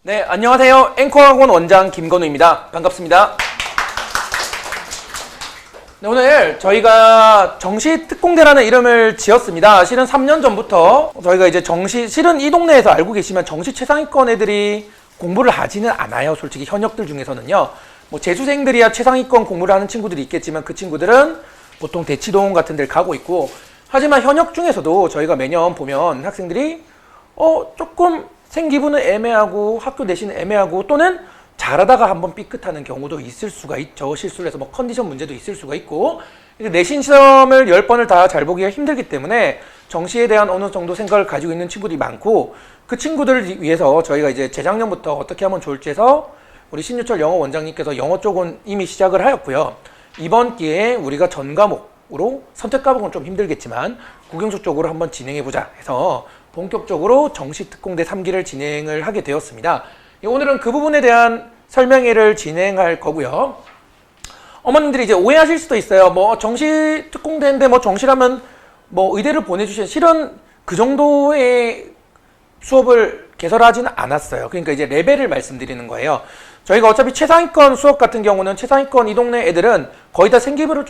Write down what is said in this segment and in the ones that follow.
네, 안녕하세요. 앵커학원 원장 김건우입니다. 반갑습니다. 네, 오늘 저희가 정시특공대라는 이름을 지었습니다. 실은 3년 전부터 저희가 이제 실은 이 동네에서 알고 계시면 정시 최상위권 애들이 공부를 하지는 않아요. 솔직히 현역들 중에서는요. 뭐 재수생들이야 최상위권 공부를 하는 친구들이 있겠지만 그 친구들은 보통 대치동 같은 데를 가고 있고, 하지만 현역 중에서도 저희가 매년 보면 학생들이 조금 생기부는 애매하고 학교 내신은 애매하고 또는 잘하다가 한번 삐끗하는 경우도 있을 수가 있죠. 실수를 해서 뭐 컨디션 문제도 있을 수가 있고, 내신 시험을 10번을 다 잘 보기가 힘들기 때문에 정시에 대한 어느 정도 생각을 가지고 있는 친구들이 많고, 그 친구들을 위해서 저희가 이제 재작년부터 어떻게 하면 좋을지 해서 우리 신유철 영어 원장님께서 영어 쪽은 이미 시작을 하였고요. 이번 기회에 우리가 전 과목으로 선택 과목은 좀 힘들겠지만 국영수 쪽으로 한번 진행해보자 해서 본격적으로 정시특공대 3기를 진행을 하게 되었습니다. 오늘은 그 부분에 대한 설명회를 진행할 거고요. 어머님들이 이제 오해하실 수도 있어요. 뭐 정시특공대인데 뭐 정시라면 뭐 의대를 보내주신, 실은 그 정도의 수업을 개설하지는 않았어요. 그러니까 이제 레벨을 말씀드리는 거예요. 저희가 어차피 최상위권 수업 같은 경우는 최상위권 이 동네 애들은 거의 다 생기부를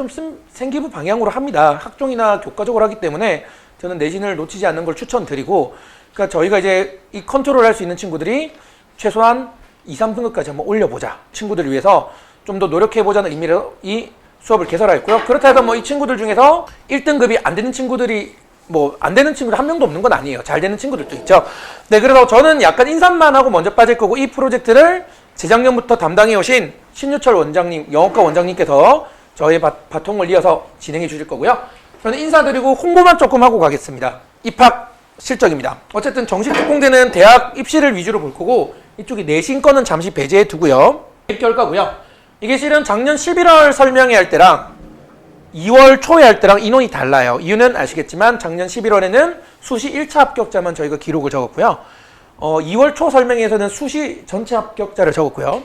생기부 방향으로 합니다. 학종이나 교과적으로 하기 때문에 저는 내신을 놓치지 않는 걸 추천드리고, 그러니까 저희가 이제 이 컨트롤 할 수 있는 친구들이 최소한 2, 3등급까지 한번 올려보자, 친구들을 위해서 좀 더 노력해보자는 의미로 이 수업을 개설하였고요. 그렇다 해서 뭐 이 친구들 중에서 1등급이 안 되는 친구들이 안 되는 친구들 한 명도 없는 건 아니에요. 잘 되는 친구들도 있죠. 네, 그래서 저는 약간 인사만 하고 먼저 빠질 거고, 이 프로젝트를 재작년부터 담당해 오신 신유철 원장님, 영어과 원장님께서 저의 바통을 이어서 진행해 주실 거고요. 저는 인사드리고 홍보만 조금 하고 가겠습니다. 입학 실적입니다. 어쨌든 정시특공대는 대학 입시를 위주로 볼 거고, 이쪽이 내신 거는 잠시 배제해 두고요. 결과고요. 이게 실은 작년 11월 설명회 할 때랑 2월 초에 할 때랑 인원이 달라요. 이유는 아시겠지만 작년 11월에는 수시 1차 합격자만 저희가 기록을 적었고요. 2월 초 설명회에서는 수시 전체 합격자를 적었고요.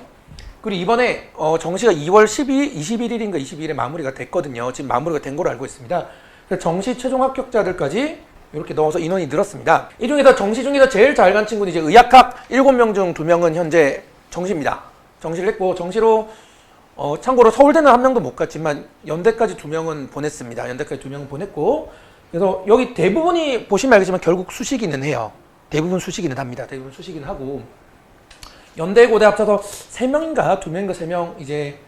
그리고 이번에 정시가 2월 21일인가 22일에 마무리가 됐거든요. 지금 마무리가 된 걸로 알고 있습니다. 그래서 정시 최종 합격자들까지 이렇게 넣어서 인원이 늘었습니다. 이 중에서 정시 중에서 제일 잘 간 친구는 이제 의학학 7명 중 2명은 현재 정시입니다. 정시를 했고, 정시로 참고로 서울대는 한 명도 못 갔지만 연대까지 2명은 보냈습니다. 연대까지 2명은 보냈고, 그래서 여기 대부분이 보시면 알겠지만 결국 수시기는 해요. 대부분 수시기는 합니다. 대부분 수시기는 하고, 연대 고대 합쳐서 3명인가 2명인가 3명 이제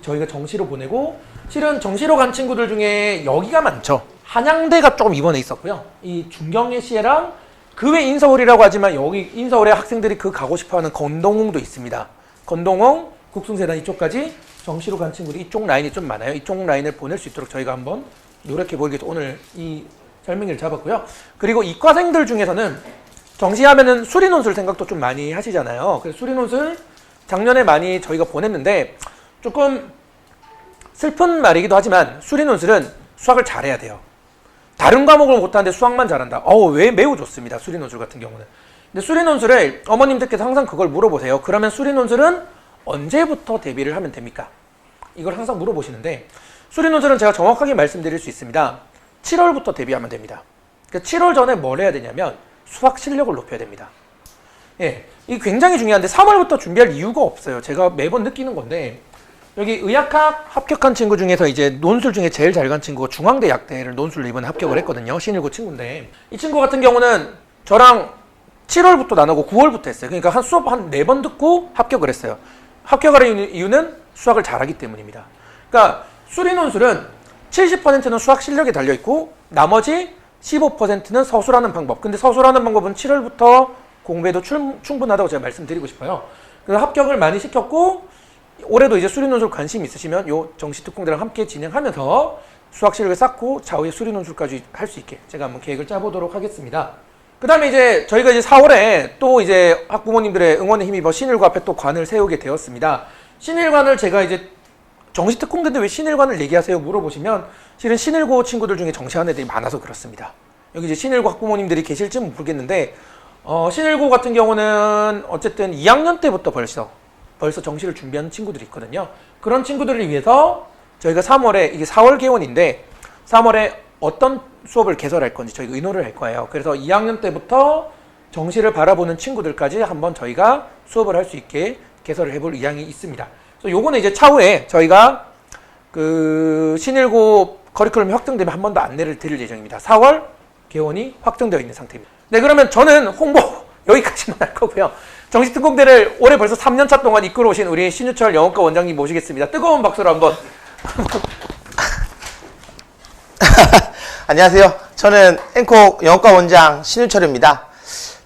저희가 정시로 보내고, 실은 정시로 간 친구들 중에 여기가 많죠. 한양대가 조금 이번에 있었고요. 이 중경예시랑 그 외 인서울이라고 하지만 여기 인서울에 학생들이 가고 싶어하는 건동홍도 있습니다. 건동홍, 국sun세단 이쪽까지 정시로 간 친구들이 이쪽 라인이 좀 많아요. 이쪽 라인을 보낼 수 있도록 저희가 한번 노력해 보겠습니다. 오늘 이 설명회를 잡았고요. 그리고 이과생들 중에서는 정시하면은 수리논술 생각도 좀 많이 하시잖아요. 그래서 수리논술 작년에 많이 저희가 보냈는데, 조금 슬픈 말이기도 하지만 수리논술은 수학을 잘해야 돼요. 다른 과목을 못하는데 수학만 잘한다. 왜 매우 좋습니다. 수리논술 같은 경우는. 근데 수리논술을 어머님들께서 항상 그걸 물어보세요. 그러면 수리논술은 언제부터 대비를 하면 됩니까? 이걸 항상 물어보시는데, 수리논술은 제가 정확하게 말씀드릴 수 있습니다. 7월부터 대비하면 됩니다. 그러니까 7월 전에 뭘 해야 되냐면 수학 실력을 높여야 됩니다. 예, 이게 굉장히 중요한데 3월부터 준비할 이유가 없어요. 제가 매번 느끼는 건데, 여기 의학학 합격한 친구 중에서 이제 논술 중에 제일 잘 간 친구가 중앙대 약대를 논술로 이번에 합격을 했거든요. 신일고 친구인데, 이 친구 같은 경우는 저랑 7월부터 나누고 9월부터 했어요. 그러니까 한 수업 한 4번 듣고 합격을 했어요. 합격하는 이유는 수학을 잘하기 때문입니다. 그러니까 수리논술은 70%는 수학 실력에 달려있고 나머지 15%는 서술하는 방법. 근데 서술하는 방법은 7월부터 공부해도 충분하다고 제가 말씀드리고 싶어요. 그래서 합격을 많이 시켰고, 올해도 이제 수리논술 관심 있으시면 요 정시특공대랑 함께 진행하면서 수학 실력을 쌓고 좌우에 수리논술까지 할 수 있게 제가 한번 계획을 짜보도록 하겠습니다. 그 다음에 이제 저희가 이제 4월에 또 이제 학부모님들의 응원에 힘입어 신일고 앞에 또 관을 세우게 되었습니다. 신일관을 제가 이제 정시특공대인데 왜 신일관을 얘기하세요? 물어보시면, 실은 신일고 친구들 중에 정시하는 애들이 많아서 그렇습니다. 여기 이제 신일고 학부모님들이 계실지는 모르겠는데, 신일고 같은 경우는 어쨌든 2학년 때부터 벌써 정시를 준비하는 친구들이 있거든요. 그런 친구들을 위해서 저희가 3월에, 이게 4월 개원인데 3월에 어떤 수업을 개설할 건지 저희가 의논을 할 거예요. 그래서 2학년 때부터 정시를 바라보는 친구들까지 한번 저희가 수업을 할 수 있게 개설을 해볼 의향이 있습니다. 그래서 요거는 이제 차후에 저희가 그 신일고 커리큘럼이 확정되면 한 번 더 안내를 드릴 예정입니다. 4월 개원이 확정되어 있는 상태입니다. 네, 그러면 저는 홍보 여기까지만 할 거고요. 정시특공대를 올해 벌써 3년차 동안 이끌어 오신 우리 신유철 영어과 원장님 모시겠습니다. 뜨거운 박수로 한번. 안녕하세요. 저는 앵콕 영어과 원장 신유철입니다.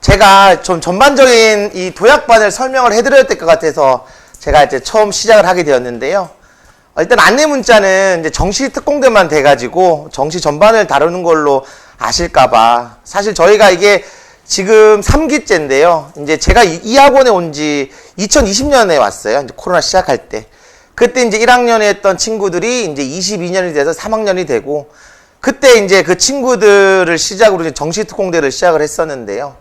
제가 좀 전반적인 이 도약반을 설명을 해드려야 될 것 같아서 제가 이제 처음 시작을 하게 되었는데요. 일단 안내 문자는 이제 정시 특공대만 돼가지고 정시 전반을 다루는 걸로 아실까봐. 사실 저희가 이게 지금 3기째인데요. 이제 제가 이 학원에 온 지 2020년에 왔어요. 이제 코로나 시작할 때. 그때 이제 1학년에 했던 친구들이 이제 22년이 돼서 3학년이 되고, 그때 이제 그 친구들을 시작으로 이제 정시 특공대를 시작을 했었는데요.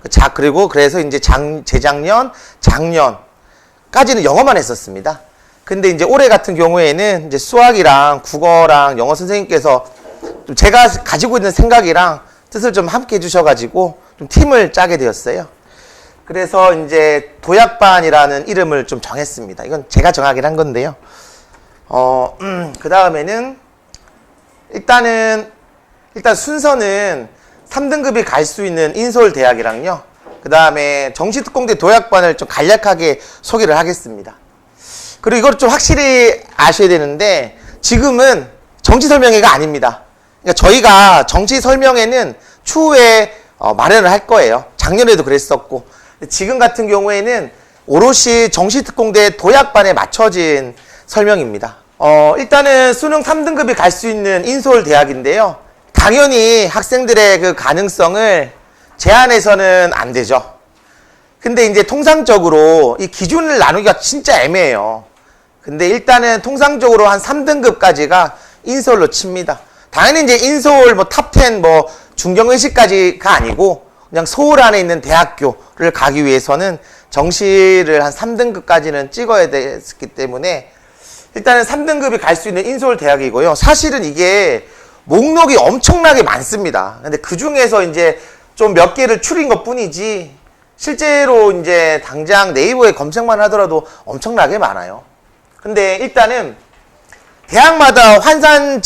자, 그리고 그래서 이제 재작년, 작년까지는 영어만 했었습니다. 근데 이제 올해 같은 경우에는 이제 수학이랑 국어랑 영어 선생님께서 좀 제가 가지고 있는 생각이랑 뜻을 좀 함께 해주셔가지고 좀 팀을 짜게 되었어요. 그래서 이제 도약반이라는 이름을 좀 정했습니다. 이건 제가 정하긴 한 건데요. 그 다음에는 일단 순서는 3등급이 갈 수 있는 인서울대학이랑요. 그 다음에 정시특공대 도약반을 좀 간략하게 소개를 하겠습니다. 그리고 이걸 좀 확실히 아셔야 되는데 지금은 정시 설명회가 아닙니다. 그러니까 저희가 정시 설명회는 추후에 마련을 할 거예요. 작년에도 그랬었고. 지금 같은 경우에는 오롯이 정시특공대 도약반에 맞춰진 설명입니다. 일단은 수능 3등급이 갈 수 있는 인서울대학인데요. 당연히 학생들의 그 가능성을 제한해서는 안 되죠. 근데 이제 통상적으로 이 기준을 나누기가 진짜 애매해요. 근데 일단은 통상적으로 한 3등급까지가 인서울로 칩니다. 당연히 이제 인서울 뭐 탑10 뭐 중경의식까지가 아니고 그냥 서울 안에 있는 대학교를 가기 위해서는 정시를 한 3등급까지는 찍어야 됐기 때문에 일단은 3등급이 갈 수 있는 인서울 대학이고요. 사실은 이게 목록이 엄청나게 많습니다. 근데 그 중에서 이제 좀 몇 개를 추린 것 뿐이지 실제로 이제 당장 네이버에 검색만 하더라도 엄청나게 많아요. 근데 일단은 대학마다 환산이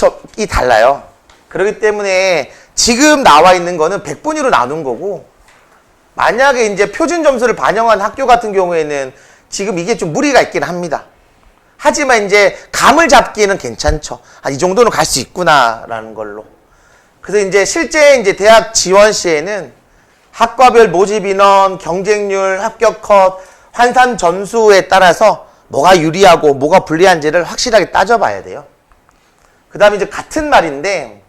달라요. 그렇기 때문에 지금 나와 있는 거는 100분위로 나눈 거고, 만약에 이제 표준 점수를 반영한 학교 같은 경우에는 지금 이게 좀 무리가 있긴 합니다. 하지만 이제 감을 잡기에는 괜찮죠. 이 정도는 갈 수 있구나라는 걸로. 그래서 이제 실제 이제 대학 지원 시에는 학과별 모집 인원, 경쟁률, 합격 컷, 환산 점수에 따라서 뭐가 유리하고 뭐가 불리한지를 확실하게 따져봐야 돼요. 그 다음에 이제 같은 말인데,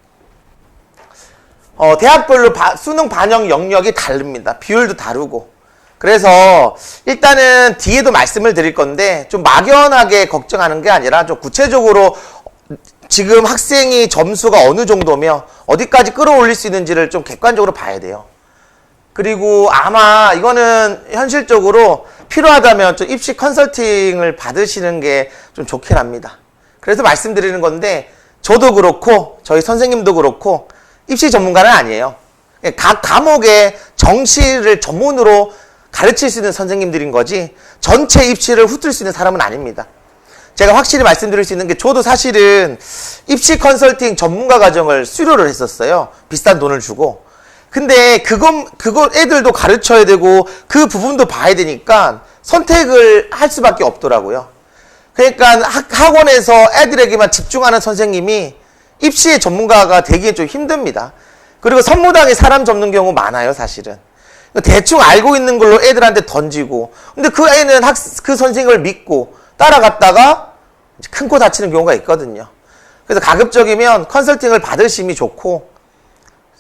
대학별로 수능 반영 영역이 다릅니다. 비율도 다르고. 그래서 일단은 뒤에도 말씀을 드릴 건데 좀 막연하게 걱정하는 게 아니라 좀 구체적으로 지금 학생이 점수가 어느 정도며 어디까지 끌어올릴 수 있는지를 좀 객관적으로 봐야 돼요. 그리고 아마 이거는 현실적으로 필요하다면 좀 입시 컨설팅을 받으시는 게 좀 좋긴 합니다. 그래서 말씀드리는 건데 저도 그렇고 저희 선생님도 그렇고 입시 전문가는 아니에요. 각 과목의 정시를 전문으로 가르칠 수 있는 선생님들인 거지 전체 입시를 훑을 수 있는 사람은 아닙니다. 제가 확실히 말씀드릴 수 있는 게 저도 사실은 입시 컨설팅 전문가 과정을 수료를 했었어요. 비싼 돈을 주고. 근데 그거 애들도 가르쳐야 되고 그 부분도 봐야 되니까 선택을 할 수밖에 없더라고요. 그러니까 학원에서 애들에게만 집중하는 선생님이 입시의 전문가가 되기엔 좀 힘듭니다. 그리고 선무당에 사람 접는 경우 많아요, 사실은. 대충 알고 있는 걸로 애들한테 던지고, 근데 그 애는 그 선생님을 믿고 따라갔다가 큰 코 다치는 경우가 있거든요. 그래서 가급적이면 컨설팅을 받으심이 좋고,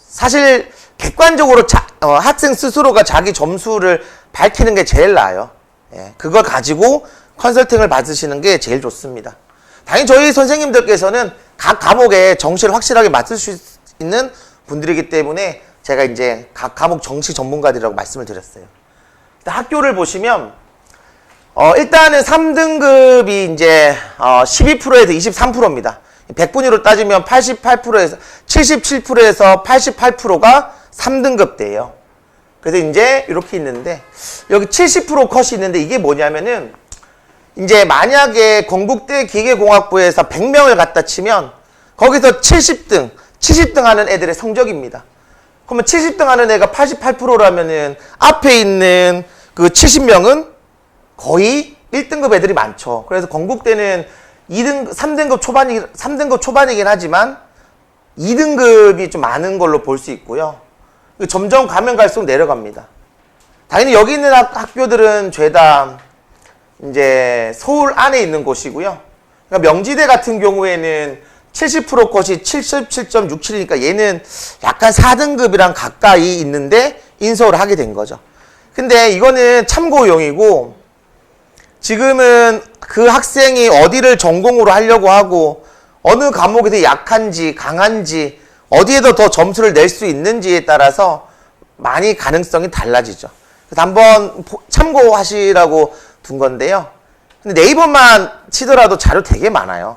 사실 객관적으로 학생 스스로가 자기 점수를 밝히는 게 제일 나아요. 예, 그걸 가지고 컨설팅을 받으시는 게 제일 좋습니다. 당연히 저희 선생님들께서는 각 과목에 정시를 확실하게 맡을 수 있는 분들이기 때문에 제가 이제 각 과목 정시 전문가들이라고 말씀을 드렸어요. 학교를 보시면 일단은 3등급이 이제 12%에서 23%입니다. 100분위로 따지면 88%에서 77%에서 88%가 3등급대예요. 그래서 이제 이렇게 있는데 여기 70% 컷이 있는데 이게 뭐냐면은 이제 만약에 건국대 기계공학부에서 100명을 갖다 치면 거기서 70등 하는 애들의 성적입니다. 그러면 70등 하는 애가 88%라면은 앞에 있는 그 70명은 거의 1등급 애들이 많죠. 그래서 건국대는 3등급 초반이긴 하지만 2등급이 좀 많은 걸로 볼 수 있고요. 점점 가면 갈수록 내려갑니다. 당연히 여기 있는 학교들은 죄다 이제 서울 안에 있는 곳이고요. 그러니까 명지대 같은 경우에는 70% 컷이 77.67이니까 얘는 약간 4등급이랑 가까이 있는데 인서울을 하게 된 거죠. 근데 이거는 참고용이고 지금은 그 학생이 어디를 전공으로 하려고 하고 어느 과목에 더 약한지 강한지 어디에도 더 점수를 낼 수 있는지에 따라서 많이 가능성이 달라지죠. 그래서 한번 참고하시라고 둔 건데요. 근데 네이버만 치더라도 자료 되게 많아요.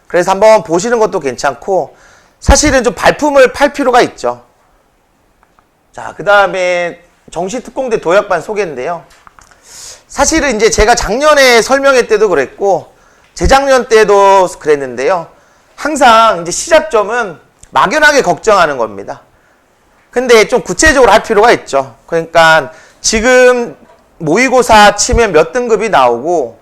그래서 한번 보시는 것도 괜찮고 사실은 좀 발품을 팔 필요가 있죠. 자, 그 다음에 정시특공대 도약반 소개인데요. 사실은 이제 제가 작년에 설명회 때도 그랬고 재작년 때도 그랬는데요. 항상 이제 시작점은 막연하게 걱정하는 겁니다. 근데 좀 구체적으로 할 필요가 있죠. 그러니까 지금 모의고사 치면 몇 등급이 나오고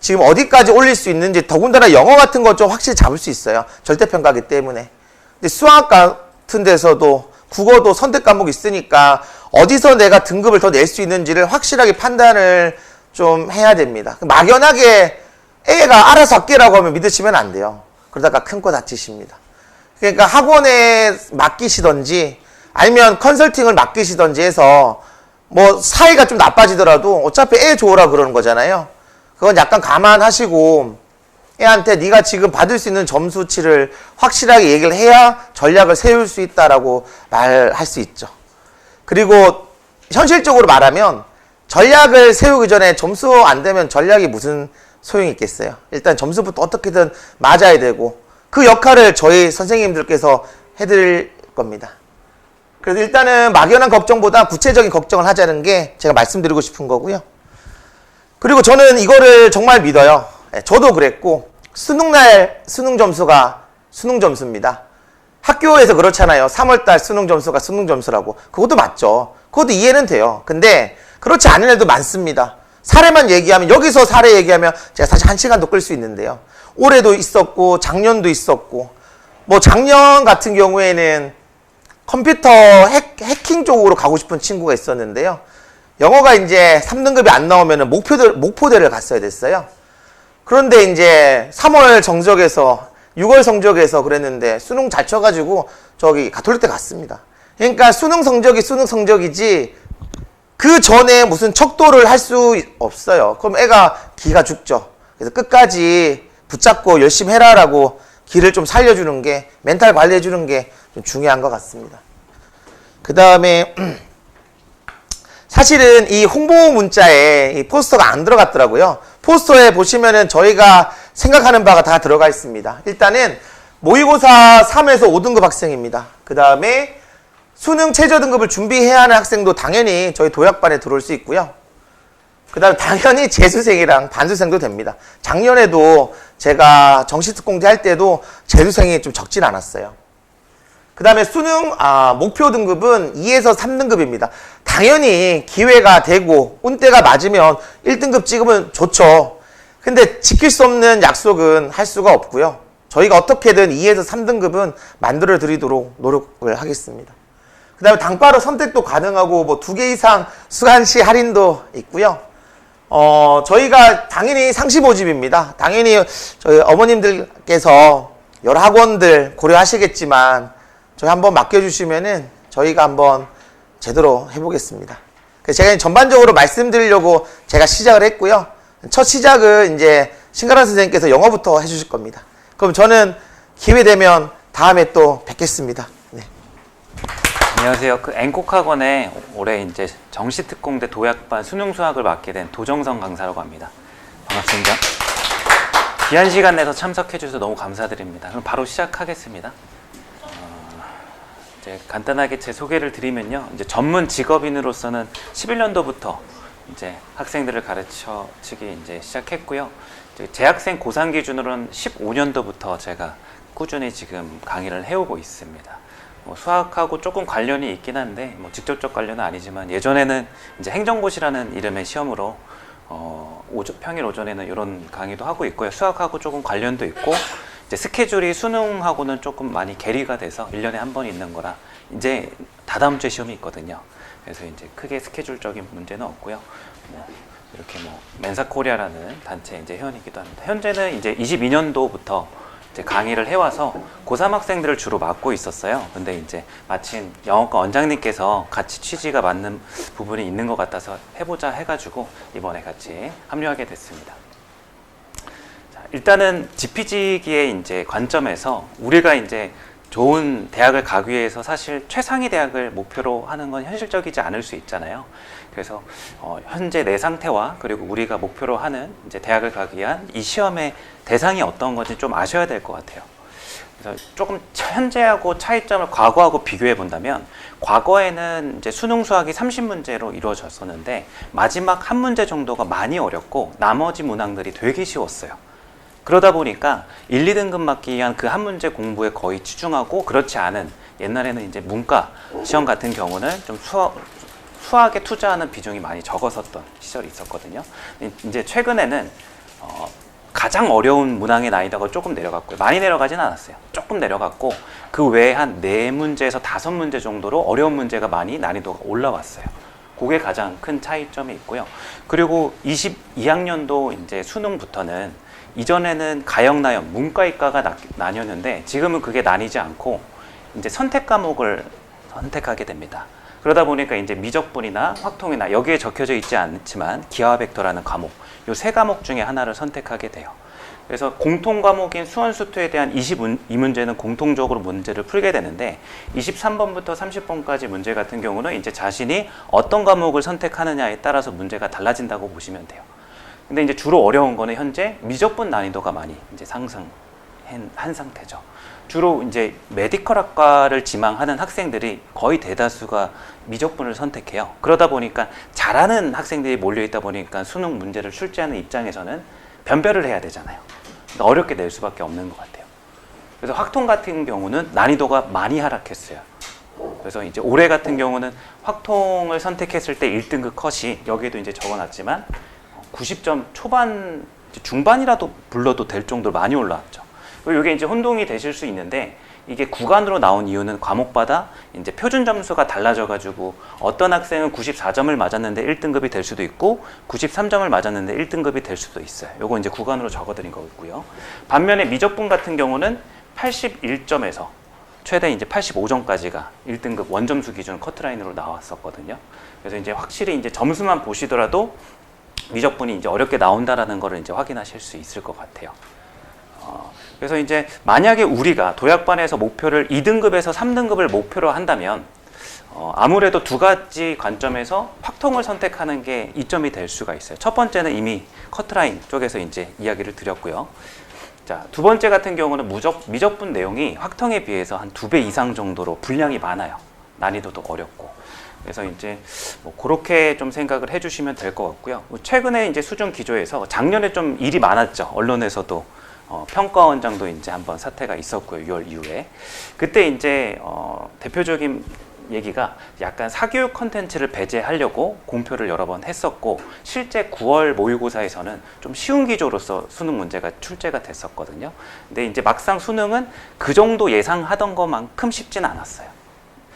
지금 어디까지 올릴 수 있는지 더군다나 영어 같은 거 좀 확실히 잡을 수 있어요. 절대평가기 때문에. 근데 수학 같은 데서도 국어도 선택 과목이 있으니까 어디서 내가 등급을 더 낼 수 있는지를 확실하게 판단을 좀 해야 됩니다. 막연하게 애가 알아서 할게라고 하면 믿으시면 안 돼요. 그러다가 큰 거 다치십니다. 그러니까 학원에 맡기시던지 아니면 컨설팅을 맡기시던지 해서 뭐 사이가 좀 나빠지더라도 어차피 애 좋으라 그러는 거잖아요. 그건 약간 감안하시고 애한테 네가 지금 받을 수 있는 점수치를 확실하게 얘기를 해야 전략을 세울 수 있다라고 말할 수 있죠. 그리고 현실적으로 말하면 전략을 세우기 전에 점수 안 되면 전략이 무슨 소용이 있겠어요. 일단 점수부터 어떻게든 맞아야 되고 그 역할을 저희 선생님들께서 해드릴 겁니다. 그래서 일단은 막연한 걱정보다 구체적인 걱정을 하자는 게 제가 말씀드리고 싶은 거고요. 그리고 저는 이거를 정말 믿어요. 저도 그랬고 수능날 수능 점수가 수능 점수입니다. 학교에서 그렇잖아요. 3월달 수능 점수가 수능 점수라고. 그것도 맞죠. 그것도 이해는 돼요. 근데 그렇지 않은 애도 많습니다. 사례만 얘기하면 여기서 사례 얘기하면 제가 사실 1시간도 끌 수 있는데요. 올해도 있었고 작년도 있었고 뭐 작년 같은 경우에는 컴퓨터 해킹 쪽으로 가고 싶은 친구가 있었는데요. 영어가 이제 3등급이 안 나오면 목포대를 갔어야 됐어요. 그런데 이제 3월 성적에서 6월 성적에서 그랬는데 수능 잘 쳐가지고 저기 가톨릭대 갔습니다. 그러니까 수능 성적이 수능 성적이지 그 전에 무슨 척도를 할 수 없어요. 그럼 애가 기가 죽죠. 그래서 끝까지 붙잡고 열심히 해라라고 기를 좀 살려주는 게 멘탈 관리해주는 게 좀 중요한 것 같습니다. 그 다음에 사실은 이 홍보 문자에 이 포스터가 안 들어갔더라고요. 포스터에 보시면은 저희가 생각하는 바가 다 들어가 있습니다. 일단은 모의고사 3에서 5등급 학생입니다. 그 다음에 수능 최저 등급을 준비해야 하는 학생도 당연히 저희 도약반에 들어올 수 있고요. 그 다음에 당연히 재수생이랑 반수생도 됩니다. 작년에도 제가 정시특공대 할 때도 재수생이 좀 적진 않았어요. 그 다음에 수능 목표 등급은 2에서 3등급입니다. 당연히 기회가 되고 운때가 맞으면 1등급 찍으면 좋죠. 근데 지킬 수 없는 약속은 할 수가 없고요. 저희가 어떻게든 2에서 3등급은 만들어 드리도록 노력을 하겠습니다. 그 다음에 단과로 선택도 가능하고 뭐 2개 이상 수강시 할인도 있고요. 저희가 당연히 상시 모집입니다. 당연히 저희 어머님들께서 여러 학원들 고려하시겠지만 저희 한번 맡겨주시면은 저희가 한번 제대로 해보겠습니다. 그래서 제가 전반적으로 말씀드리려고 제가 시작을 했고요. 첫 시작은 이제 신가람 선생님께서 영어부터 해주실 겁니다. 그럼 저는 기회 되면 다음에 또 뵙겠습니다. 네. 안녕하세요. 그 앵콕학원에 올해 이제 정시특공대 도약반 수능 수학을 맡게 된 도정성 강사라고 합니다. 반갑습니다. 귀한 시간 내서 참석해 주셔서 너무 감사드립니다. 그럼 바로 시작하겠습니다. 이제 간단하게 제 소개를 드리면요. 이제 전문 직업인으로서는 11년도부터 이제 학생들을 가르치기 이제 시작했고요. 이제 재학생 고3 기준으로는 15년도부터 제가 꾸준히 지금 강의를 해오고 있습니다. 뭐 수학하고 조금 관련이 있긴 한데 뭐 직접적 관련은 아니지만 예전에는 이제 행정고시라는 이름의 시험으로 평일 오전에는 이런 강의도 하고 있고요. 수학하고 조금 관련도 있고 이제 스케줄이 수능하고는 조금 많이 괴리가 돼서 1년에 한 번 있는 거라 이제 다다음 주에 시험이 있거든요. 그래서 이제 크게 스케줄적인 문제는 없고요. 이렇게 멘사코리아라는 단체 이제 회원이기도 합니다. 현재는 이제 22년도부터 이제 강의를 해와서 고3 학생들을 주로 맡고 있었어요. 근데 이제 마침 영어과 원장님께서 같이 취지가 맞는 부분이 있는 것 같아서 해보자 해가지고 이번에 같이 합류하게 됐습니다. 자, 일단은 지피지기의 이제 관점에서 우리가 이제 좋은 대학을 가기 위해서 사실 최상위 대학을 목표로 하는 건 현실적이지 않을 수 있잖아요. 그래서 현재 내 상태와 그리고 우리가 목표로 하는 이제 대학을 가기 위한 이 시험의 대상이 어떤 건지 좀 아셔야 될 것 같아요. 그래서 조금 현재하고 차이점을 과거하고 비교해 본다면 과거에는 이제 수능 수학이 30문제로 이루어졌었는데 마지막 한 문제 정도가 많이 어렵고 나머지 문항들이 되게 쉬웠어요. 그러다 보니까 1, 2등급 맞기 위한 그 한 문제 공부에 거의 치중하고 그렇지 않은 옛날에는 이제 문과 시험 같은 경우는 좀 수학에 투자하는 비중이 많이 적었었던 시절이 있었거든요. 이제 최근에는 가장 어려운 문항의 난이도가 조금 내려갔고요. 많이 내려가진 않았어요. 조금 내려갔고 그 외에 한 4문제에서 5문제 정도로 어려운 문제가 많이 난이도가 올라왔어요. 그게 가장 큰 차이점이 있고요. 그리고 22학년도 이제 수능부터는 이전에는 가형, 나형, 문과, 이과가 나뉘었는데 지금은 그게 나뉘지 않고 이제 선택 과목을 선택하게 됩니다. 그러다 보니까 이제 미적분이나 확통이나 여기에 적혀져 있지 않지만 기하와 벡터라는 과목, 이 3과목 중에 하나를 선택하게 돼요. 그래서 공통 과목인 수원수투에 대한 22문제는 공통적으로 문제를 풀게 되는데 23번부터 30번까지 문제 같은 경우는 이제 자신이 어떤 과목을 선택하느냐에 따라서 문제가 달라진다고 보시면 돼요. 근데 이제 주로 어려운 거는 현재 미적분 난이도가 많이 이제 상승한 상태죠. 주로 이제 메디컬 학과를 지망하는 학생들이 거의 대다수가 미적분을 선택해요. 그러다 보니까 잘하는 학생들이 몰려있다 보니까 수능 문제를 출제하는 입장에서는 변별을 해야 되잖아요. 그러니까 어렵게 낼 수밖에 없는 것 같아요. 그래서 확통 같은 경우는 난이도가 많이 하락했어요. 그래서 이제 올해 같은 경우는 확통을 선택했을 때 1등급 컷이 여기에도 이제 적어놨지만 90점 초반, 중반이라도 불러도 될 정도로 많이 올라왔죠. 그리고 이게 이제 혼동이 되실 수 있는데 이게 구간으로 나온 이유는 과목마다 이제 표준 점수가 달라져가지고 어떤 학생은 94점을 맞았는데 1등급이 될 수도 있고 93점을 맞았는데 1등급이 될 수도 있어요. 요거 이제 구간으로 적어드린 거고요. 반면에 미적분 같은 경우는 81점에서 최대 이제 85점까지가 1등급 원점수 기준 커트라인으로 나왔었거든요. 그래서 이제 확실히 이제 점수만 보시더라도 미적분이 이제 어렵게 나온다라는 거를 이제 확인하실 수 있을 것 같아요. 그래서 이제 만약에 우리가 도약반에서 목표를 2등급에서 3등급을 목표로 한다면 아무래도 두 가지 관점에서 확통을 선택하는 게 이점이 될 수가 있어요. 첫 번째는 이미 커트라인 쪽에서 이제 이야기를 드렸고요. 자, 두 번째 같은 경우는 미적분 내용이 확통에 비해서 한 2배 이상 정도로 분량이 많아요. 난이도도 어렵고. 그래서 이제 그렇게 좀 생각을 해주시면 될 것 같고요. 최근에 이제 수능 기조에서 작년에 좀 일이 많았죠. 언론에서도 평가원장도 이제 한번 사태가 있었고요. 6월 이후에 그때 이제 대표적인 얘기가 약간 사교육 컨텐츠를 배제하려고 공표를 여러 번 했었고 실제 9월 모의고사에서는 좀 쉬운 기조로서 수능 문제가 출제가 됐었거든요. 근데 이제 막상 수능은 그 정도 예상하던 것만큼 쉽진 않았어요.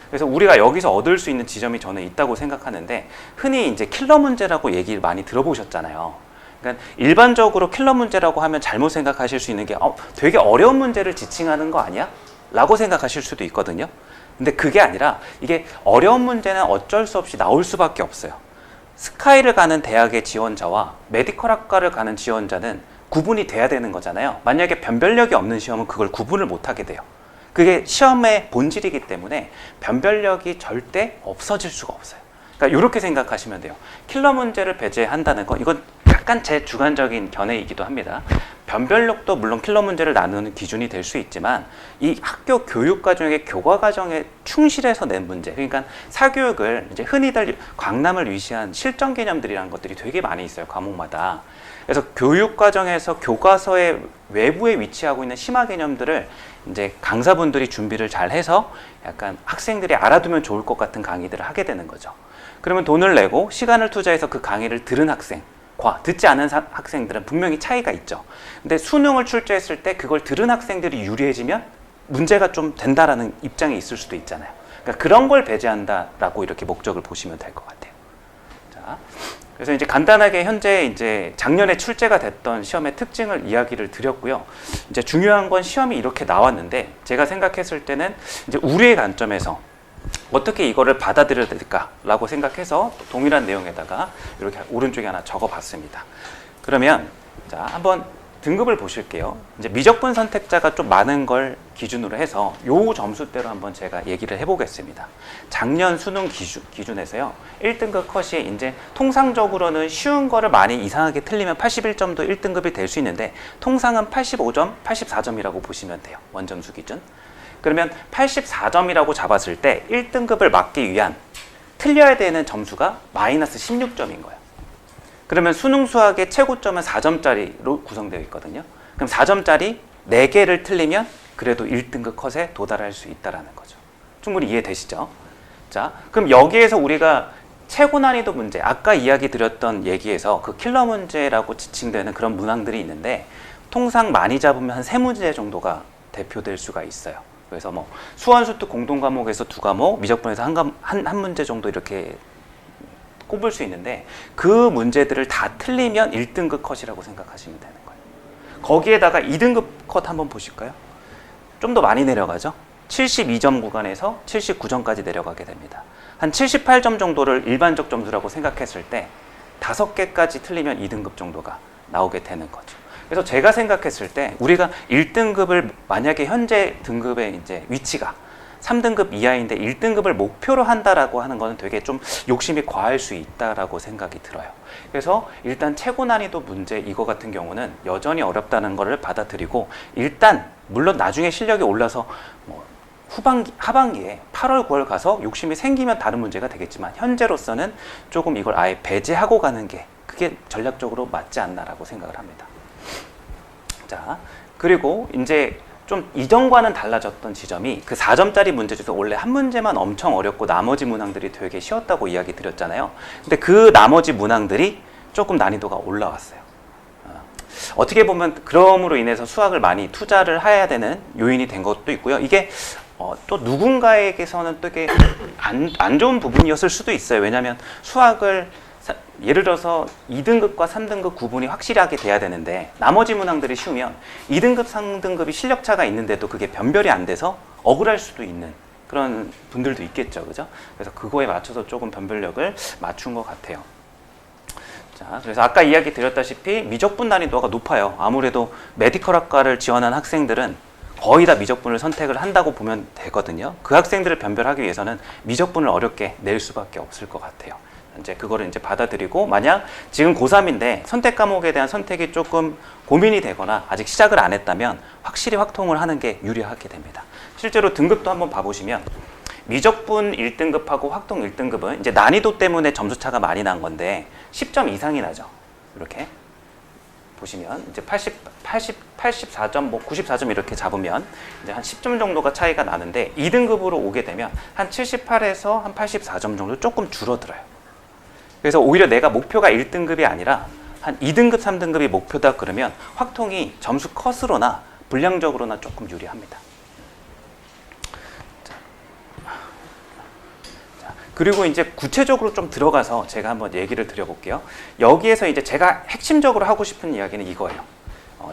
그래서 우리가 여기서 얻을 수 있는 지점이 저는 있다고 생각하는데 흔히 이제 킬러 문제라고 얘기를 많이 들어보셨잖아요. 그러니까 일반적으로 킬러 문제라고 하면 잘못 생각하실 수 있는 게 되게 어려운 문제를 지칭하는 거 아니야? 라고 생각하실 수도 있거든요. 근데 그게 아니라 이게 어려운 문제는 어쩔 수 없이 나올 수밖에 없어요. 스카이를 가는 대학의 지원자와 메디컬 학과를 가는 지원자는 구분이 돼야 되는 거잖아요. 만약에 변별력이 없는 시험은 그걸 구분을 못 하게 돼요. 그게 시험의 본질이기 때문에 변별력이 절대 없어질 수가 없어요. 그러니까 이렇게 생각하시면 돼요. 킬러 문제를 배제한다는 건 이건 약간 제 주관적인 견해이기도 합니다. 변별력도 물론 킬러 문제를 나누는 기준이 될 수 있지만 이 학교 교육 과정의 교과 과정에 충실해서 낸 문제, 그러니까 사교육을 이제 흔히들 강남을 위시한 실전 개념들이라는 것들이 되게 많이 있어요, 과목마다. 그래서 교육 과정에서 교과서의 외부에 위치하고 있는 심화 개념들을 이제 강사분들이 준비를 잘 해서 약간 학생들이 알아두면 좋을 것 같은 강의들을 하게 되는 거죠. 그러면 돈을 내고 시간을 투자해서 그 강의를 들은 학생과 듣지 않은 학생들은 분명히 차이가 있죠. 근데 수능을 출제했을 때 그걸 들은 학생들이 유리해지면 문제가 좀 된다라는 입장이 있을 수도 있잖아요. 그러니까 그런 걸 배제한다라고 이렇게 목적을 보시면 될 것 같아요. 자, 그래서 이제 간단하게 현재 이제 작년에 출제가 됐던 시험의 특징을 이야기를 드렸고요. 이제 중요한 건 시험이 이렇게 나왔는데 제가 생각했을 때는 이제 우리의 관점에서 어떻게 이거를 받아들여야 될까라고 생각해서 동일한 내용에다가 이렇게 오른쪽에 하나 적어봤습니다. 그러면 자 한번 등급을 보실게요. 이제 미적분 선택자가 좀 많은 걸 기준으로 해서 요 점수대로 한번 제가 얘기를 해보겠습니다. 작년 수능 기준에서요. 1등급 컷이 이제 통상적으로는 쉬운 거를 많이 이상하게 틀리면 81점도 1등급이 될 수 있는데 통상은 85점, 84점이라고 보시면 돼요. 원점수 기준. 그러면 84점이라고 잡았을 때 1등급을 맞기 위한 틀려야 되는 점수가 마이너스 16점인 거예요. 그러면 수능 수학의 최고점은 4점짜리로 구성되어 있거든요. 그럼 4점짜리 4개를 틀리면 그래도 1등급 컷에 도달할 수 있다는 거죠. 충분히 이해되시죠? 자, 그럼 여기에서 우리가 최고 난이도 문제, 아까 이야기 드렸던 얘기에서 그 킬러 문제라고 지칭되는 그런 문항들이 있는데 통상 많이 잡으면 한 3문제 정도가 대표될 수가 있어요. 그래서 뭐 수원수특 공동과목에서 2과목, 미적분에서 한 문제 정도 이렇게 꼽을 수 있는데 그 문제들을 다 틀리면 1등급 컷이라고 생각하시면 되는 거예요. 거기에다가 2등급 컷 한번 보실까요? 좀 더 많이 내려가죠. 72점 구간에서 79점까지 내려가게 됩니다. 한 78점 정도를 일반적 점수라고 생각했을 때 5개까지 틀리면 2등급 정도가 나오게 되는 거죠. 그래서 제가 생각했을 때 우리가 1등급을 만약에 현재 등급의 이제 위치가 3등급 이하인데 1등급을 목표로 한다라고 하는 거는 되게 좀 욕심이 과할 수 있다라고 생각이 들어요. 그래서 일단 최고 난이도 문제 이거 같은 경우는 여전히 어렵다는 거를 받아들이고 일단 물론 나중에 실력이 올라서 뭐 하반기에 8월 9월 가서 욕심이 생기면 다른 문제가 되겠지만 현재로서는 조금 이걸 아예 배제하고 가는 게 그게 전략적으로 맞지 않나라고 생각을 합니다. 자, 그리고 이제 좀 이전과는 달라졌던 지점이 그 4점짜리 문제 중에서 원래 한 문제만 엄청 어렵고 나머지 문항들이 되게 쉬웠다고 이야기 드렸잖아요. 근데 그 나머지 문항들이 조금 난이도가 올라왔어요. 어떻게 보면 그럼으로 인해서 수학을 많이 투자를 해야 되는 요인이 된 것도 있고요. 이게 또 누군가에게서는 또 이게 안 좋은 부분이었을 수도 있어요. 왜냐하면 수학을 예를 들어서 2등급과 3등급 구분이 확실하게 돼야 되는데 나머지 문항들이 쉬우면 2등급, 3등급이 실력차가 있는데도 그게 변별이 안 돼서 억울할 수도 있는 그런 분들도 있겠죠. 그죠? 그래서 그거에 맞춰서 조금 변별력을 맞춘 것 같아요. 자, 그래서 아까 이야기 드렸다시피 미적분 난이도가 높아요. 아무래도 메디컬 학과를 지원한 학생들은 거의 다 미적분을 선택을 한다고 보면 되거든요. 그 학생들을 변별하기 위해서는 미적분을 어렵게 낼 수밖에 없을 것 같아요. 이제 그거를 이제 받아들이고 만약 지금 고3인데 선택 과목에 대한 선택이 조금 고민이 되거나 아직 시작을 안 했다면 확실히 확통을 하는 게 유리하게 됩니다. 실제로 등급도 한번 봐보시면 미적분 1등급하고 확통 1등급은 이제 난이도 때문에 점수 차가 많이 난 건데 10점 이상이 나죠. 이렇게 보시면 이제 84점, 뭐 94점 이렇게 잡으면 이제 한 10점 정도가 차이가 나는데 2등급으로 오게 되면 한 78에서 한 84점 정도 조금 줄어들어요. 그래서 오히려 내가 목표가 1등급이 아니라 한 2등급, 3등급이 목표다 그러면 확통이 점수 컷으로나 분량적으로나 조금 유리합니다. 자, 그리고 이제 구체적으로 좀 들어가서 제가 한번 얘기를 드려볼게요. 여기에서 이제 제가 핵심적으로 하고 싶은 이야기는 이거예요.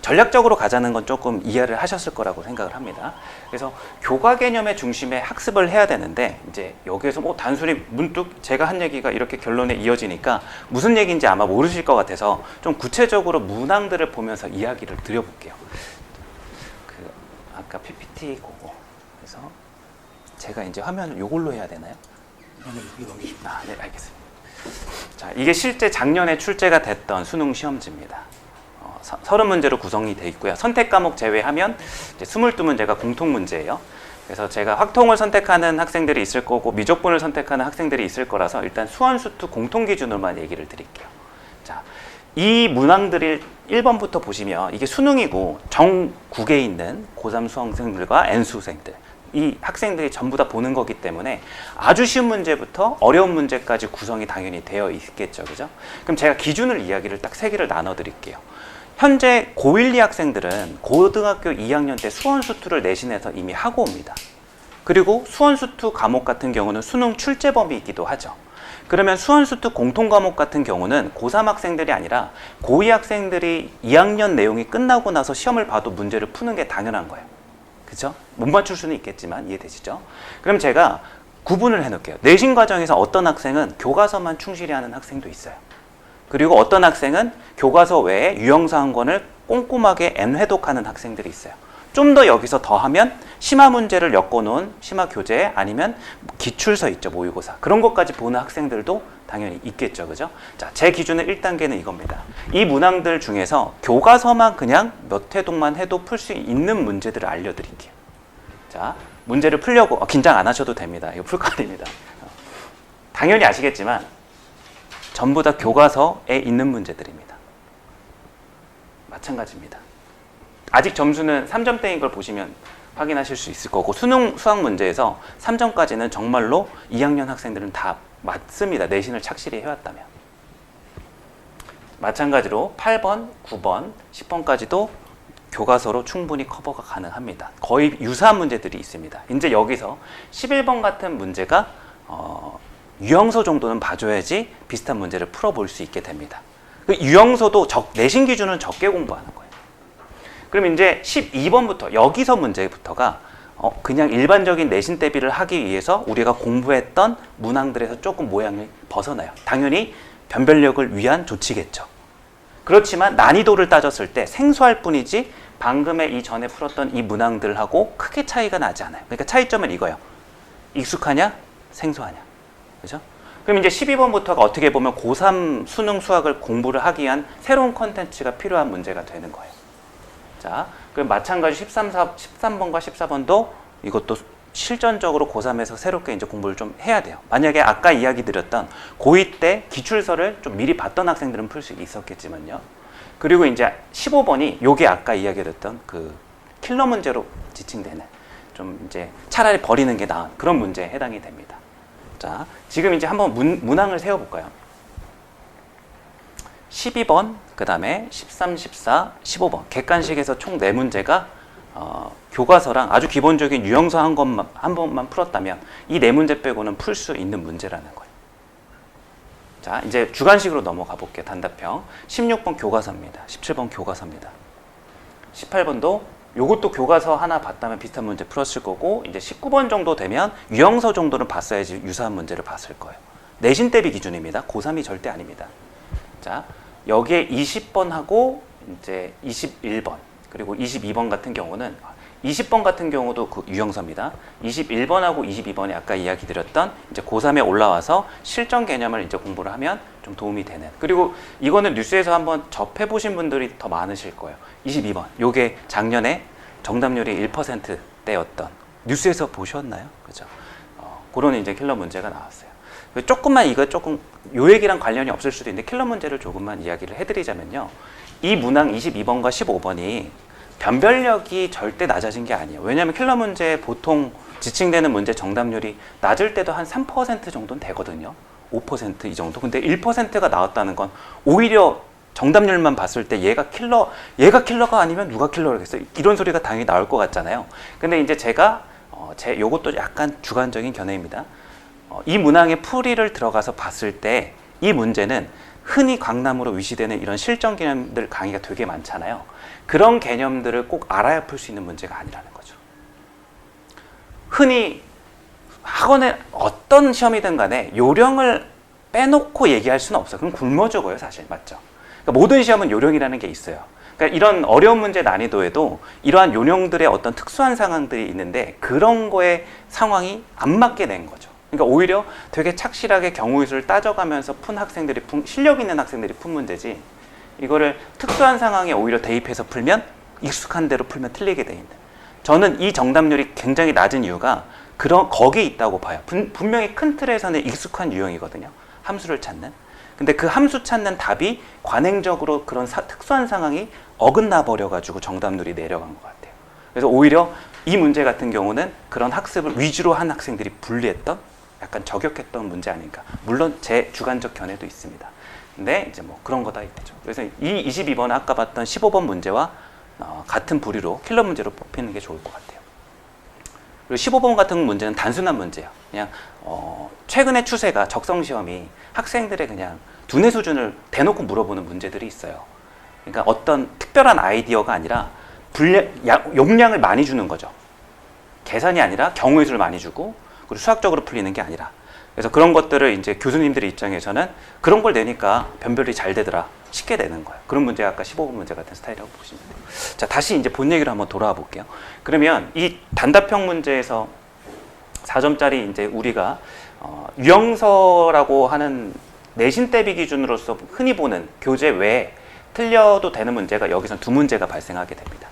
전략적으로 가자는 건 조금 이해를 하셨을 거라고 생각을 합니다. 그래서 교과 개념의 중심에 학습을 해야 되는데 이제 여기에서 뭐 단순히 문득 제가 한 얘기가 이렇게 결론에 이어지니까 무슨 얘기인지 아마 모르실 것 같아서 좀 구체적으로 문항들을 보면서 이야기를 드려볼게요. 그 아까 PPT 그거 그래서 제가 이제 화면을 요걸로 해야 되나요? 네, 알겠습니다. 자, 이게 실제 작년에 출제가 됐던 수능 시험지입니다. 30문제로 구성이 되어 있고요. 선택 과목 제외하면 이제 22문제가 공통 문제예요. 그래서 제가 확통을 선택하는 학생들이 있을 거고 미적분을 선택하는 학생들이 있을 거라서 일단 수원수투 공통 기준으로만 얘기를 드릴게요. 자, 이 문항들을 1번부터 보시면 이게 수능이고 전국에 있는 고3 수험생들과 N수생들 이 학생들이 전부 다 보는 거기 때문에 아주 쉬운 문제부터 어려운 문제까지 구성이 당연히 되어 있겠죠. 그죠? 그럼 제가 기준을 이야기를 딱 3개를 나눠 드릴게요. 현재 고1, 2 학생들은 고등학교 2학년 때 수원수투를 내신에서 이미 하고 옵니다. 그리고 수원수투 과목 같은 경우는 수능 출제 범위이기도 하죠. 그러면 수원수투 공통과목 같은 경우는 고3 학생들이 아니라 고2 학생들이 2학년 내용이 끝나고 나서 시험을 봐도 문제를 푸는 게 당연한 거예요. 그죠? 못 맞출 수는 있겠지만 이해되시죠? 그럼 제가 구분을 해놓을게요. 내신 과정에서 어떤 학생은 교과서만 충실히 하는 학생도 있어요. 그리고 어떤 학생은 교과서 외에 유형사 한 권을 꼼꼼하게 N회독하는 학생들이 있어요. 좀 더 여기서 더하면 심화 문제를 엮어놓은 심화 교재 아니면 기출서 있죠, 모의고사. 그런 것까지 보는 학생들도 당연히 있겠죠, 그죠? 자, 제 기준은 1단계는 이겁니다. 이 문항들 중에서 교과서만 그냥 몇 회독만 해도 풀 수 있는 문제들을 알려드릴게요. 자, 문제를 풀려고 긴장 안 하셔도 됩니다. 이거 풀 거 아닙니다. 당연히 아시겠지만 전부 다 교과서에 있는 문제들입니다. 마찬가지입니다. 아직 점수는 3점대인 걸 보시면 확인하실 수 있을 거고 수능 수학 문제에서 3점까지는 정말로 2학년 학생들은 다 맞습니다. 내신을 착실히 해왔다면. 마찬가지로 8번, 9번, 10번까지도 교과서로 충분히 커버가 가능합니다. 거의 유사한 문제들이 있습니다. 이제 여기서 11번 같은 문제가 유형서 정도는 봐줘야지 비슷한 문제를 풀어볼 수 있게 됩니다. 그 유형서도 내신 기준은 적게 공부하는 거예요. 그럼 이제 12번부터 여기서 문제부터가 그냥 일반적인 내신 대비를 하기 위해서 우리가 공부했던 문항들에서 조금 모양을 벗어나요. 당연히 변별력을 위한 조치겠죠. 그렇지만 난이도를 따졌을 때 생소할 뿐이지 방금에 이전에 풀었던 이 문항들하고 크게 차이가 나지 않아요. 그러니까 차이점은 이거예요. 익숙하냐? 생소하냐? 그죠? 그럼 이제 12번부터가 어떻게 보면 고3 수능 수학을 공부를 하기 위한 새로운 컨텐츠가 필요한 문제가 되는 거예요. 자, 그럼 마찬가지 13번과 14번도 이것도 실전적으로 고3에서 새롭게 이제 공부를 좀 해야 돼요. 만약에 아까 이야기 드렸던 고2 때 기출서를 좀 미리 봤던 학생들은 풀 수 있었겠지만요. 그리고 이제 15번이 요게 아까 이야기 드렸던 그 킬러 문제로 지칭되는 좀 이제 차라리 버리는 게 나은 그런 문제에 해당이 됩니다. 자, 지금 이제 한번 문항을 세워볼까요? 12번, 그 다음에 13, 14, 15번 객관식에서 총 4문제가 교과서랑 아주 기본적인 유형서 한 번만 풀었다면 이 4문제 빼고는 풀 수 있는 문제라는 거예요. 자, 이제 주관식으로 넘어가 볼게요. 단답형 16번 교과서입니다. 17번 교과서입니다. 18번도 요것도 교과서 하나 봤다면 비슷한 문제 풀었을 거고 이제 19번 정도 되면 유형서 정도는 봤어야지 유사한 문제를 봤을 거예요. 내신 대비 기준입니다. 고3이 절대 아닙니다. 자, 여기에 20번하고 이제 21번 그리고 22번 같은 경우는 20번 같은 경우도 그 유형서입니다. 21번하고 22번이 아까 이야기 드렸던 이제 고3에 올라와서 실전 개념을 이제 공부를 하면 좀 도움이 되는. 그리고 이거는 뉴스에서 한번 접해 보신 분들이 더 많으실 거예요. 22번. 요게 작년에 정답률이 1%대였던 뉴스에서 보셨나요? 그죠? 그런 이제 킬러 문제가 나왔어요. 조금만 이거 조금 요 얘기랑 관련이 없을 수도 있는데 킬러 문제를 조금만 이야기를 해드리자면요. 이 문항 22번과 15번이 변별력이 절대 낮아진 게 아니에요. 왜냐하면 킬러 문제 보통 지칭되는 문제 정답률이 낮을 때도 한 3% 정도는 되거든요. 5% 이 정도. 근데 1%가 나왔다는 건 오히려 정답률만 봤을 때 얘가 킬러가 아니면 누가 킬러겠어요? 이런 소리가 당연히 나올 것 같잖아요. 근데 이제 제가 요것도 약간 주관적인 견해입니다. 이 문항의 풀이를 들어가서 봤을 때 이 문제는 흔히 강남으로 위시되는 이런 실전 개념들 강의가 되게 많잖아요. 그런 개념들을 꼭 알아야 풀 수 있는 문제가 아니라는 거죠. 흔히 학원에 어떤 시험이든 간에 요령을 빼놓고 얘기할 수는 없어요. 그럼 굶어 죽어요, 사실. 맞죠? 그러니까 모든 시험은 요령이라는 게 있어요. 그러니까 이런 어려운 문제 난이도에도 이러한 요령들의 어떤 특수한 상황들이 있는데 그런 거에 상황이 안 맞게 된 거죠. 그러니까 오히려 되게 착실하게 경우의 수를 따져가면서 푼 학생들이 실력 있는 학생들이 푼 문제지 이거를 특수한 상황에 오히려 대입해서 풀면 익숙한 대로 풀면 틀리게 돼 있는. 저는 이 정답률이 굉장히 낮은 이유가 거기에 있다고 봐요. 분명히 큰 틀에서는 익숙한 유형이거든요. 함수를 찾는. 근데 그 함수 찾는 답이 관행적으로 그런 특수한 상황이 어긋나 버려가지고 정답률이 내려간 것 같아요. 그래서 오히려 이 문제 같은 경우는 그런 학습을 위주로 한 학생들이 불리했던, 약간 저격했던 문제 아닌가. 물론 제 주관적 견해도 있습니다. 근데 이제 뭐 그런 거다 있죠. 그래서 이 22번 아까 봤던 15번 문제와 같은 부류로 킬러 문제로 뽑히는 게 좋을 것 같아요. 그리고 15번 같은 문제는 단순한 문제예요. 그냥 최근의 추세가 적성 시험이 학생들의 그냥 두뇌 수준을 대놓고 물어보는 문제들이 있어요. 그러니까 어떤 특별한 아이디어가 아니라 용량을 많이 주는 거죠. 계산이 아니라 경우의 수를 많이 주고, 그리고 수학적으로 풀리는 게 아니라. 그래서 그런 것들을 이제 교수님들 입장에서는 그런 걸 내니까 변별이 잘 되더라, 쉽게 되는 거예요. 그런 문제가 아까 15번 문제 같은 스타일이라고 보시면 돼요. 자, 다시 이제 본 얘기로 한번 돌아와 볼게요. 그러면 이 단답형 문제에서 4점짜리 이제 우리가 유형서라고 하는 내신 대비 기준으로서 흔히 보는 교재 외에 틀려도 되는 문제가 여기서 2문제가 발생하게 됩니다.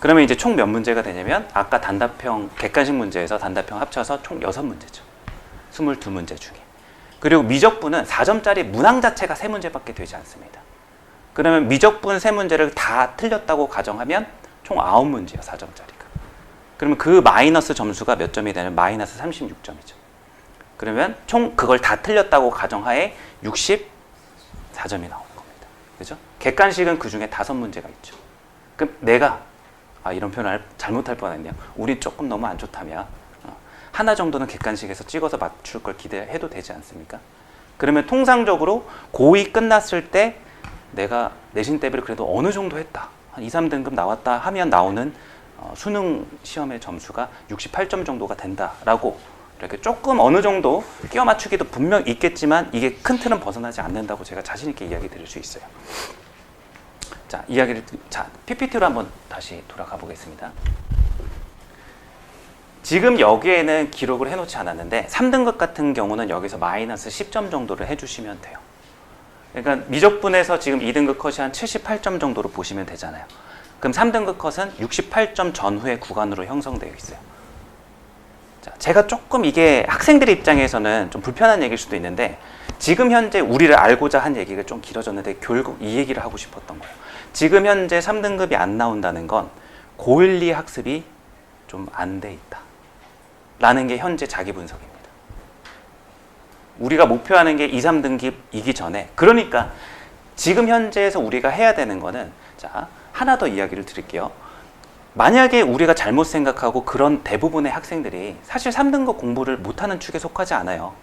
그러면 이제 총 몇 문제가 되냐면 아까 단답형 객관식 문제에서 단답형 합쳐서 총 6문제죠. 22문제 중에. 그리고 미적분은 4점짜리 문항 자체가 3문제밖에 되지 않습니다. 그러면 미적분 3문제를 다 틀렸다고 가정하면 총 9문제예요, 4점짜리가. 그러면 그 마이너스 점수가 몇 점이 되냐면 마이너스 36점이죠. 그러면 총 그걸 다 틀렸다고 가정하에 64점이 나오는 겁니다. 그죠? 객관식은 그 중에 5문제가 있죠. 그럼 내가 이런 표현을 잘못할 뻔했네요. 우리 조금 너무 안 좋다면 하나 정도는 객관식에서 찍어서 맞출 걸 기대해도 되지 않습니까? 그러면 통상적으로 고2 끝났을 때 내가 내신 대비를 그래도 어느 정도 했다, 한 2, 3등급 나왔다 하면 나오는 수능 시험의 점수가 68점 정도가 된다라고, 이렇게 조금 어느 정도 끼워 맞추기도 분명 있겠지만 이게 큰 틀은 벗어나지 않는다고 제가 자신 있게 이야기 드릴 수 있어요. 자, PPT로 한번 다시 돌아가 보겠습니다. 지금 여기에는 기록을 해놓지 않았는데 3등급 같은 경우는 여기서 마이너스 10점 정도를 해주시면 돼요. 그러니까 미적분에서 지금 2등급 컷이 한 78점 정도로 보시면 되잖아요. 그럼 3등급 컷은 68점 전후의 구간으로 형성되어 있어요. 자, 제가 조금 이게 학생들 입장에서는 좀 불편한 얘기일 수도 있는데 지금 현재 우리를 알고자 한 얘기가 좀 길어졌는데 결국 이 얘기를 하고 싶었던 거예요. 지금 현재 3등급이 안 나온다는 건 고1, 2 학습이 좀 안 돼 있다 라는 게 현재 자기 분석입니다. 우리가 목표하는 게 2, 3등급이기 전에, 그러니까 지금 현재에서 우리가 해야 되는 거는, 자, 하나 더 이야기를 드릴게요. 만약에 우리가 잘못 생각하고 그런 대부분의 학생들이 사실 3등급 공부를 못하는 축에 속하지 않아요.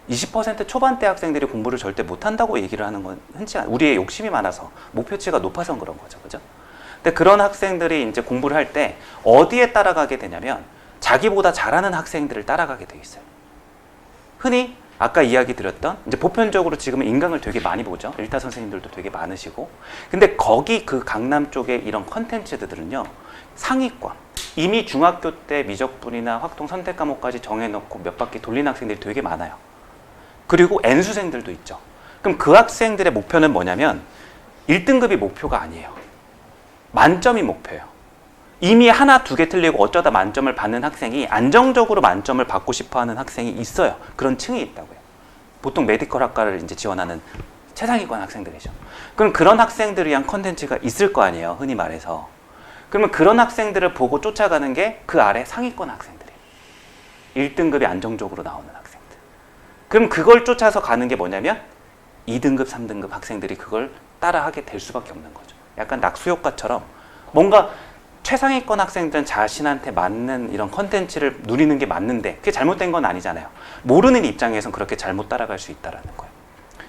20% 초반대 학생들이 공부를 절대 못한다고 얘기를 하는 건 흔치 않아요. 우리의 욕심이 많아서, 목표치가 높아서 그런 거죠. 그죠? 근데 그런 학생들이 이제 공부를 할 때 어디에 따라가게 되냐면 자기보다 잘하는 학생들을 따라가게 돼 있어요. 흔히 아까 이야기 드렸던, 이제 보편적으로 지금은 인강을 되게 많이 보죠. 일타 선생님들도 되게 많으시고. 근데 거기 그 강남 쪽에 이런 컨텐츠들은요, 상위권, 이미 중학교 때 미적분이나 확통 선택 과목까지 정해놓고 몇 바퀴 돌린 학생들이 되게 많아요. 그리고 N수생들도 있죠. 그럼 그 학생들의 목표는 뭐냐면 1등급이 목표가 아니에요. 만점이 목표예요. 이미 하나, 2개 틀리고 어쩌다 만점을 받는 학생이 안정적으로 만점을 받고 싶어하는 학생이 있어요. 그런 층이 있다고요. 보통 메디컬 학과를 이제 지원하는 최상위권 학생들이죠. 그럼 그런 학생들을 위한 컨텐츠가 있을 거 아니에요, 흔히 말해서. 그러면 그런 학생들을 보고 쫓아가는 게 그 아래 상위권 학생들이에요. 1등급이 안정적으로 나오는 학생들. 그럼 그걸 쫓아서 가는 게 뭐냐면 2등급, 3등급 학생들이 그걸 따라하게 될 수밖에 없는 거죠. 약간 낙수효과처럼 뭔가 최상위권 학생들은 자신한테 맞는 이런 컨텐츠를 누리는 게 맞는데 그게 잘못된 건 아니잖아요. 모르는 입장에선 그렇게 잘못 따라갈 수 있다는 거예요.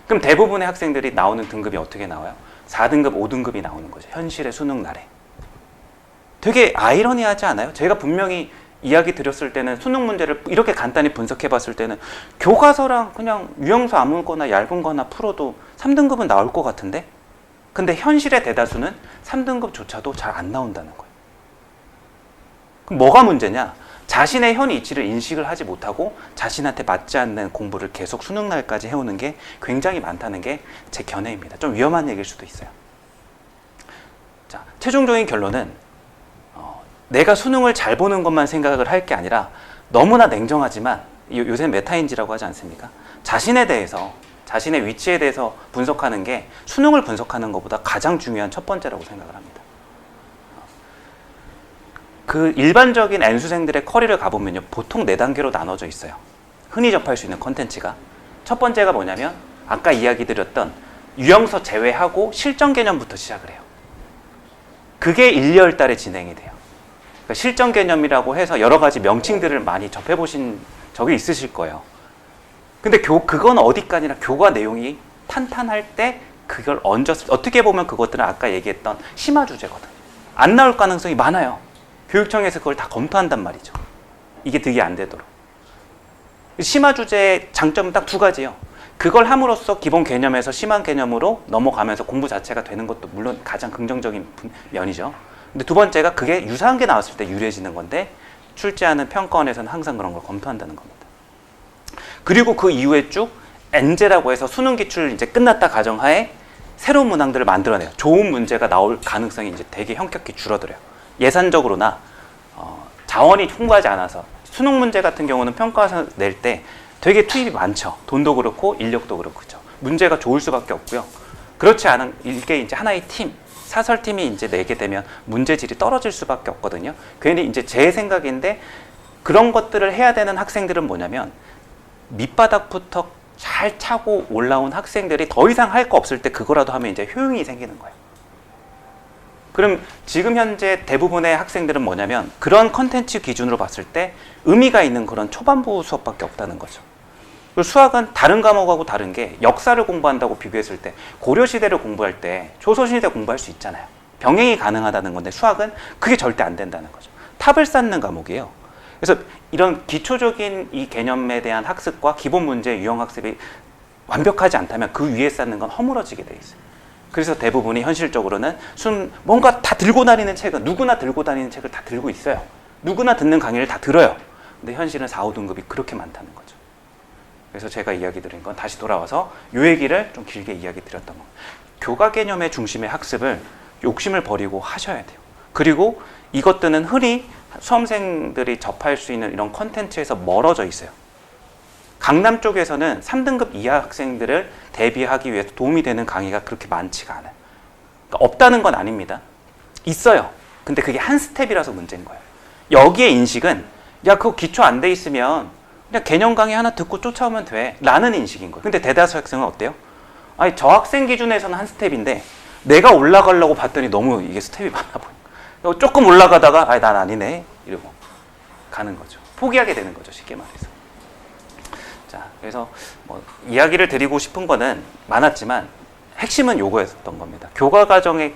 그럼 대부분의 학생들이 나오는 등급이 어떻게 나와요? 4등급, 5등급이 나오는 거죠. 현실의 수능 날에. 되게 아이러니하지 않아요? 제가 분명히 이야기 드렸을 때는 수능 문제를 이렇게 간단히 분석해 봤을 때는 교과서랑 그냥 유형서 아무거나 얇은 거나 풀어도 3등급은 나올 것 같은데, 근데 현실의 대다수는 3등급조차도 잘 안 나온다는 거예요. 그럼 뭐가 문제냐? 자신의 현 위치를 인식을 하지 못하고 자신한테 맞지 않는 공부를 계속 수능 날까지 해오는 게 굉장히 많다는 게 제 견해입니다. 좀 위험한 얘기일 수도 있어요. 자, 최종적인 결론은 내가 수능을 잘 보는 것만 생각을 할 게 아니라 너무나 냉정하지만 요새 메타인지라고 하지 않습니까? 자신에 대해서, 자신의 위치에 대해서 분석하는 게 수능을 분석하는 것보다 가장 중요한 첫 번째라고 생각을 합니다. 그 일반적인 N수생들의 커리를 가보면요, 보통 4단계로 나눠져 있어요. 흔히 접할 수 있는 컨텐츠가. 첫 번째가 뭐냐면 아까 이야기 드렸던 유형서 제외하고 실전 개념부터 시작을 해요. 그게 1, 2월 달에 진행이 돼요. 그러니까 실전 개념이라고 해서 여러 가지 명칭들을 많이 접해보신 적이 있으실 거예요. 근데 그건 어디까지나 교과 내용이 탄탄할 때 그걸 얹었을 때, 어떻게 보면 그것들은 아까 얘기했던 심화 주제거든요. 안 나올 가능성이 많아요. 교육청에서 그걸 다 검토한단 말이죠. 이게 득이 안 되도록. 심화 주제의 장점은 딱 2가지예요. 그걸 함으로써 기본 개념에서 심한 개념으로 넘어가면서 공부 자체가 되는 것도 물론 가장 긍정적인 면이죠. 근데 2번째가 그게 유사한 게 나왔을 때 유리해지는 건데 출제하는 평가원에서는 항상 그런 걸 검토한다는 겁니다. 그리고 그 이후에 쭉 N제라고 해서 수능 기출 이제 끝났다 가정하에 새로운 문항들을 만들어내요. 좋은 문제가 나올 가능성이 이제 되게 현격히 줄어들어요. 예산적으로나 자원이 풍부하지 않아서 수능 문제 같은 경우는 평가에서 낼 때 되게 투입이 많죠. 돈도 그렇고 인력도 그렇고 그렇죠. 문제가 좋을 수밖에 없고요. 그렇지 않은 이게 이제 하나의 팀, 사설팀이 이제 내게 되면 문제질이 떨어질 수밖에 없거든요. 괜히 이제 제 생각인데 그런 것들을 해야 되는 학생들은 뭐냐면 밑바닥부터 잘 차고 올라온 학생들이 더 이상 할 거 없을 때 그거라도 하면 이제 효용이 생기는 거예요. 그럼 지금 현재 대부분의 학생들은 뭐냐면 그런 컨텐츠 기준으로 봤을 때 의미가 있는 그런 초반부 수업밖에 없다는 거죠. 그리고 수학은 다른 과목하고 다른 게 역사를 공부한다고 비교했을 때 고려시대를 공부할 때 조선시대 공부할 수 있잖아요. 병행이 가능하다는 건데 수학은 그게 절대 안 된다는 거죠. 탑을 쌓는 과목이에요. 그래서 이런 기초적인 이 개념에 대한 학습과 기본 문제 유형 학습이 완벽하지 않다면 그 위에 쌓는 건 허물어지게 돼 있어요. 그래서 대부분이 현실적으로는 뭔가 다 들고 다니는 책은 누구나 들고 다니는 책을 다 들고 있어요. 누구나 듣는 강의를 다 들어요. 근데 현실은 4, 5등급이 그렇게 많다는 거죠. 그래서 제가 이야기 드린 건 다시 돌아와서 이 얘기를 좀 길게 이야기 드렸던 겁니다. 교과 개념의 중심의 학습을 욕심을 버리고 하셔야 돼요. 그리고 이것들은 흔히 수험생들이 접할 수 있는 이런 컨텐츠에서 멀어져 있어요. 강남 쪽에서는 3등급 이하 학생들을 대비하기 위해서 도움이 되는 강의가 그렇게 많지가 않아요. 그러니까 없다는 건 아닙니다. 있어요. 근데 그게 한 스텝이라서 문제인 거예요. 여기에 인식은 야 그거 기초 안 돼 있으면 그냥 개념 강의 하나 듣고 쫓아오면 돼 라는 인식인 거예요. 근데 대다수 학생은 어때요? 아니 저 학생 기준에서는 한 스텝인데 내가 올라가려고 봤더니 너무 이게 스텝이 많아 보여. 조금 올라가다가 아니 난 아니네 이러고 가는 거죠. 포기하게 되는 거죠. 쉽게 말해서. 자, 그래서 뭐 이야기를 드리고 싶은 거는 많았지만 핵심은 요거였던 겁니다. 교과 과정의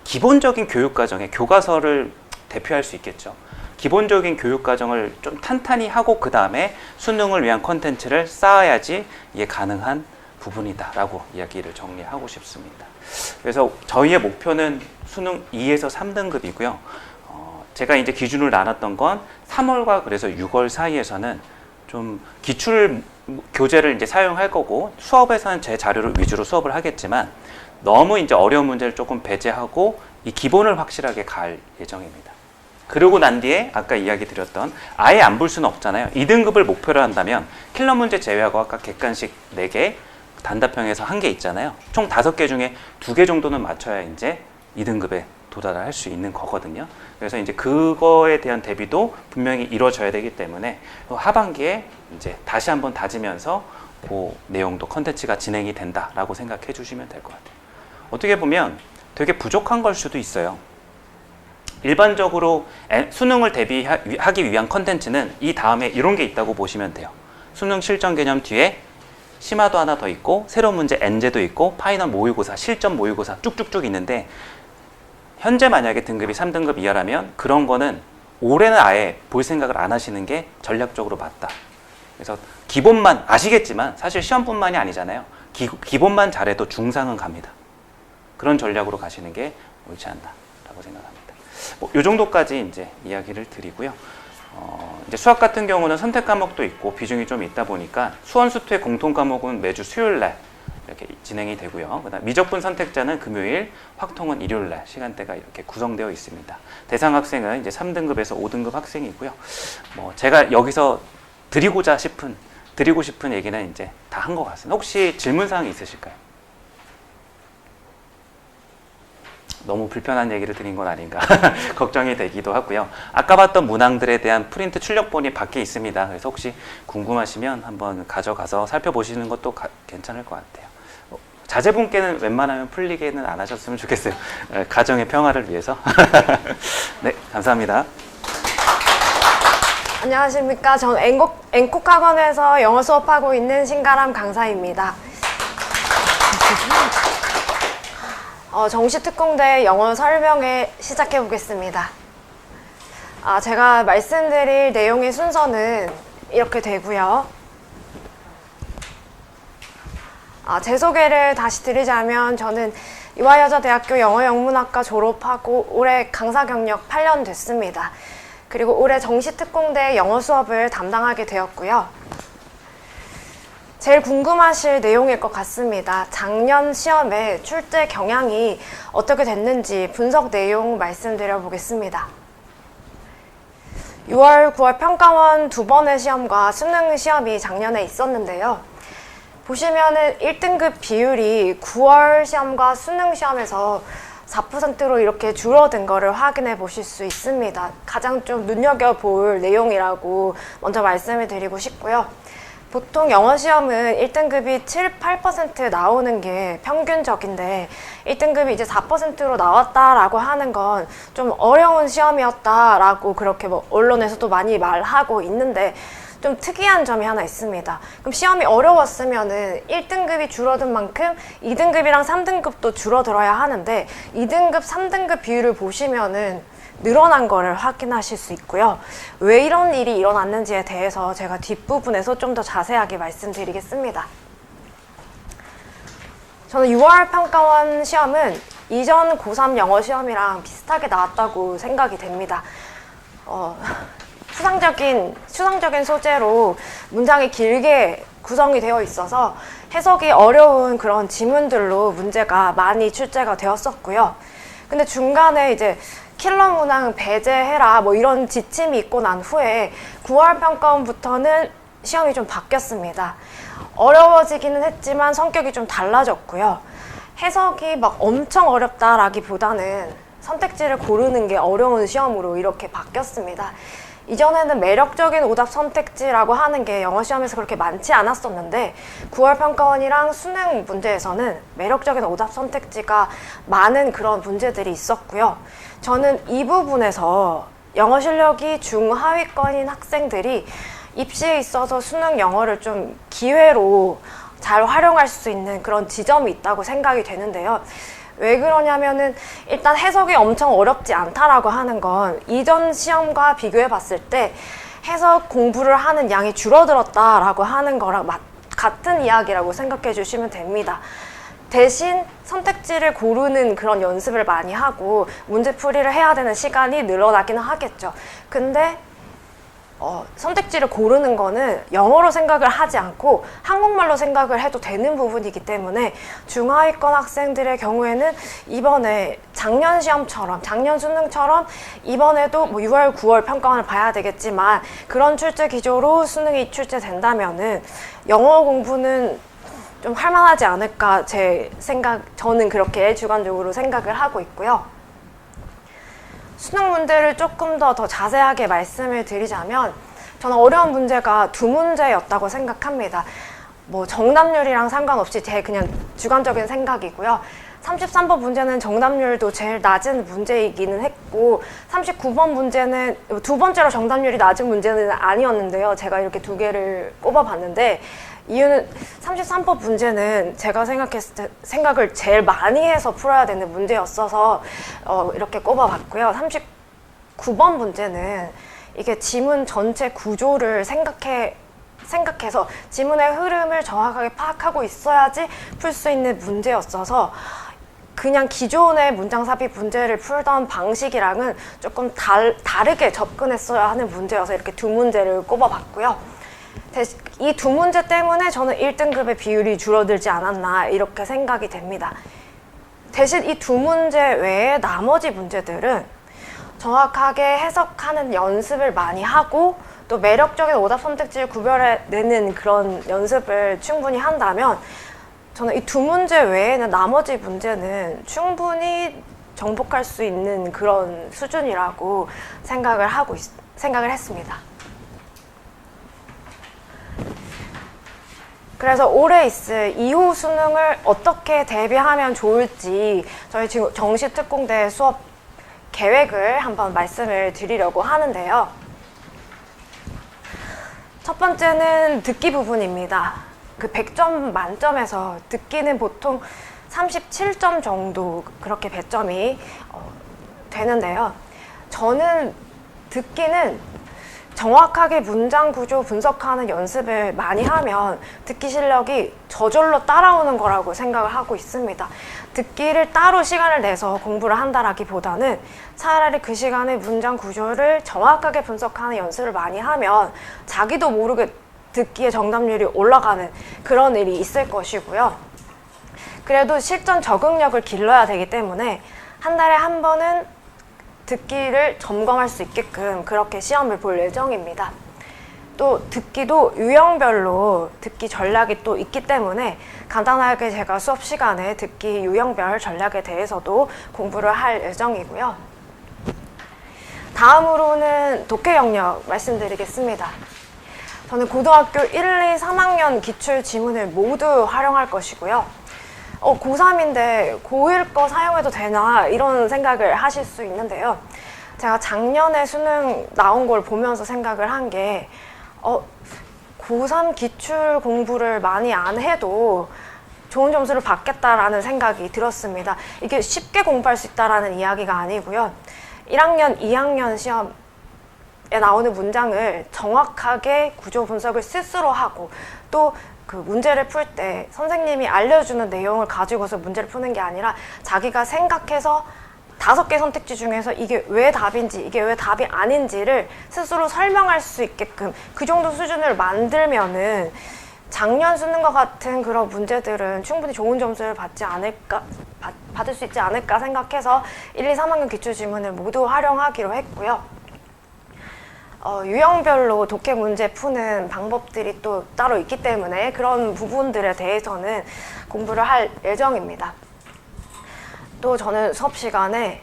기본적인 교육 과정의 교과서를 대표할 수 있겠죠. 기본적인 교육 과정을 좀 탄탄히 하고 그 다음에 수능을 위한 콘텐츠를 쌓아야지 이게 가능한 부분이다라고 이야기를 정리하고 싶습니다. 그래서 저희의 목표는 수능 2에서 3등급이고요. 제가 이제 기준을 나눴던 건 3월과 그래서 6월 사이에서는 좀 기출 교재를 이제 사용할 거고 수업에서는 제 자료를 위주로 수업을 하겠지만 너무 이제 어려운 문제를 조금 배제하고 이 기본을 확실하게 갈 예정입니다. 그러고 난 뒤에 아까 이야기 드렸던 아예 안 볼 수는 없잖아요. 2등급을 목표로 한다면 킬러 문제 제외하고 아까 객관식 4개, 단답형에서 1개 있잖아요. 총 5개 중에 2개 정도는 맞춰야 이제 2등급에 도달을 할 수 있는 거거든요. 그래서 이제 그거에 대한 대비도 분명히 이루어져야 되기 때문에 하반기에 이제 다시 한번 다지면서 그 내용도 컨텐츠가 진행이 된다라고 생각해 주시면 될 것 같아요. 어떻게 보면 되게 부족한 걸 수도 있어요. 일반적으로 수능을 대비하기 위한 컨텐츠는 이 다음에 이런 게 있다고 보시면 돼요. 수능 실전 개념 뒤에 심화도 하나 더 있고 새로운 문제 N제도 있고 파이널 모의고사, 실전 모의고사 쭉쭉쭉 있는데 현재 만약에 등급이 3등급 이하라면 그런 거는 올해는 아예 볼 생각을 안 하시는 게 전략적으로 맞다. 그래서 기본만 아시겠지만 사실 시험뿐만이 아니잖아요. 기본만 잘해도 중상은 갑니다. 그런 전략으로 가시는 게 옳지 않나라고 생각합니다. 이 정도까지 이제 이야기를 드리고요. 이제 수학 같은 경우는 선택 과목도 있고 비중이 좀 있다 보니까 수원수투의 공통 과목은 매주 수요일 날 이렇게 진행이 되고요. 그다음 미적분 선택자는 금요일, 확통은 일요일 날 시간대가 이렇게 구성되어 있습니다. 대상 학생은 이제 3등급에서 5등급 학생이고요. 제가 여기서 드리고 싶은 얘기는 이제 다 한 것 같습니다. 혹시 질문 사항이 있으실까요? 너무 불편한 얘기를 드린 건 아닌가 걱정이 되기도 하고요. 아까 봤던 문항들에 대한 프린트 출력본이 밖에 있습니다. 그래서 혹시 궁금하시면 한번 가져가서 살펴보시는 것도 괜찮을 것 같아요. 자제분께는 웬만하면 풀리게는 안 하셨으면 좋겠어요. 가정의 평화를 위해서. 네, 감사합니다. 안녕하십니까. 전 앵콕학원에서 영어 수업하고 있는 신가람 강사입니다. 정시특공대 영어 설명회 시작해 보겠습니다. 제가 말씀드릴 내용의 순서는 이렇게 되고요. 제 소개를 다시 드리자면 저는 이화여자대학교 영어영문학과 졸업하고 올해 강사 경력 8년 됐습니다. 그리고 올해 정시특공대 영어 수업을 담당하게 되었고요. 제일 궁금하실 내용일 것 같습니다. 작년 시험에 출제 경향이 어떻게 됐는지 분석 내용 말씀드려 보겠습니다. 6월, 9월 평가원 2번의 시험과 수능 시험이 작년에 있었는데요. 보시면은 1등급 비율이 9월 시험과 수능 시험에서 4%로 이렇게 줄어든 거를 확인해 보실 수 있습니다. 가장 좀 눈여겨볼 내용이라고 먼저 말씀을 드리고 싶고요. 보통 영어 시험은 1등급이 7, 8% 나오는 게 평균적인데 1등급이 이제 4%로 나왔다라고 하는 건 좀 어려운 시험이었다라고 그렇게 언론에서도 많이 말하고 있는데 좀 특이한 점이 하나 있습니다. 그럼 시험이 어려웠으면은 1등급이 줄어든 만큼 2등급이랑 3등급도 줄어들어야 하는데 2등급, 3등급 비율을 보시면은 늘어난 거를 확인하실 수 있고요. 왜 이런 일이 일어났는지에 대해서 제가 뒷부분에서 좀 더 자세하게 말씀드리겠습니다. 저는 6월 평가원 시험은 이전 고3 영어 시험이랑 비슷하게 나왔다고 생각이 됩니다. 추상적인 소재로 문장이 길게 구성이 되어 있어서 해석이 어려운 그런 지문들로 문제가 많이 출제가 되었었고요. 근데 중간에 이제 킬러 문항 배제해라 이런 지침이 있고 난 후에 9월 평가원부터는 시험이 좀 바뀌었습니다. 어려워지기는 했지만 성격이 좀 달라졌고요. 해석이 막 엄청 어렵다라기보다는 선택지를 고르는 게 어려운 시험으로 이렇게 바뀌었습니다. 이전에는 매력적인 오답 선택지라고 하는 게 영어 시험에서 그렇게 많지 않았었는데 9월 평가원이랑 수능 문제에서는 매력적인 오답 선택지가 많은 그런 문제들이 있었고요. 저는 이 부분에서 영어 실력이 중하위권인 학생들이 입시에 있어서 수능 영어를 좀 기회로 잘 활용할 수 있는 그런 지점이 있다고 생각이 되는데요. 왜 그러냐면은 일단 해석이 엄청 어렵지 않다라고 하는 건 이전 시험과 비교해 봤을 때 해석 공부를 하는 양이 줄어들었다라고 하는 거랑 같은 이야기라고 생각해 주시면 됩니다. 대신 선택지를 고르는 그런 연습을 많이 하고 문제풀이를 해야 되는 시간이 늘어나기는 하겠죠. 근데 선택지를 고르는 거는 영어로 생각을 하지 않고 한국말로 생각을 해도 되는 부분이기 때문에 중하위권 학생들의 경우에는 이번에 작년 시험처럼, 작년 수능처럼 이번에도 6월, 9월 평가원을 봐야 되겠지만 그런 출제 기조로 수능이 출제된다면은 영어 공부는 좀 할만하지 않을까 저는 그렇게 주관적으로 생각을 하고 있고요. 수능 문제를 조금 더 자세하게 말씀을 드리자면 저는 어려운 문제가 2문제였다고 생각합니다. 정답률이랑 상관없이 제 그냥 주관적인 생각이고요. 33번 문제는 정답률도 제일 낮은 문제이기는 했고 39번 문제는 두 번째로 정답률이 낮은 문제는 아니었는데요. 제가 이렇게 두 개를 꼽아봤는데 이유는 33번 문제는 제가 생각했을 때 생각을 제일 많이 해서 풀어야 되는 문제였어서 이렇게 꼽아봤고요. 39번 문제는 이게 지문 전체 구조를 생각해서 지문의 흐름을 정확하게 파악하고 있어야지 풀 수 있는 문제였어서 그냥 기존의 문장 삽입 문제를 풀던 방식이랑은 조금 다르게 접근했어야 하는 문제여서 이렇게 두 문제를 꼽아봤고요. 이 두 문제 때문에 저는 1등급의 비율이 줄어들지 않았나 이렇게 생각이 됩니다. 대신 이 두 문제 외에 나머지 문제들은 정확하게 해석하는 연습을 많이 하고 또 매력적인 오답 선택지를 구별해내는 그런 연습을 충분히 한다면 저는 이 두 문제 외에는 나머지 문제는 충분히 정복할 수 있는 그런 수준이라고 생각을 했습니다. 그래서 올해 있을 2호 수능을 어떻게 대비하면 좋을지 저희 지금 정시특공대 수업 계획을 한번 말씀을 드리려고 하는데요. 첫 번째는 듣기 부분입니다. 그 100점 만점에서 듣기는 보통 37점 정도 그렇게 배점이 되는데요. 저는 듣기는 정확하게 문장 구조 분석하는 연습을 많이 하면 듣기 실력이 저절로 따라오는 거라고 생각을 하고 있습니다. 듣기를 따로 시간을 내서 공부를 한다라기보다는 차라리 그 시간에 문장 구조를 정확하게 분석하는 연습을 많이 하면 자기도 모르게 듣기의 정답률이 올라가는 그런 일이 있을 것이고요. 그래도 실전 적응력을 길러야 되기 때문에 한 달에 한 번은 듣기를 점검할 수 있게끔 그렇게 시험을 볼 예정입니다. 또 듣기도 유형별로 듣기 전략이 또 있기 때문에 간단하게 제가 수업 시간에 듣기 유형별 전략에 대해서도 공부를 할 예정이고요. 다음으로는 독해 영역 말씀드리겠습니다. 저는 고등학교 1, 2, 3학년 기출 지문을 모두 활용할 것이고요. 고3인데 고1 거 사용해도 되나 이런 생각을 하실 수 있는데요. 제가 작년에 수능 나온 걸 보면서 생각을 한 게 고3 기출 공부를 많이 안 해도 좋은 점수를 받겠다라는 생각이 들었습니다. 이게 쉽게 공부할 수 있다라는 이야기가 아니고요. 1학년, 2학년 시험에 나오는 문장을 정확하게 구조 분석을 스스로 하고 또 그 문제를 풀 때 선생님이 알려주는 내용을 가지고서 문제를 푸는 게 아니라 자기가 생각해서 5개 선택지 중에서 이게 왜 답인지 이게 왜 답이 아닌지를 스스로 설명할 수 있게끔 그 정도 수준을 만들면은 작년 수능과 같은 그런 문제들은 충분히 좋은 점수를 받을 수 있지 않을까 생각해서 1, 2, 3학년 기출지문을 모두 활용하기로 했고요. 유형별로 독해 문제 푸는 방법들이 또 따로 있기 때문에 그런 부분들에 대해서는 공부를 할 예정입니다. 또 저는 수업 시간에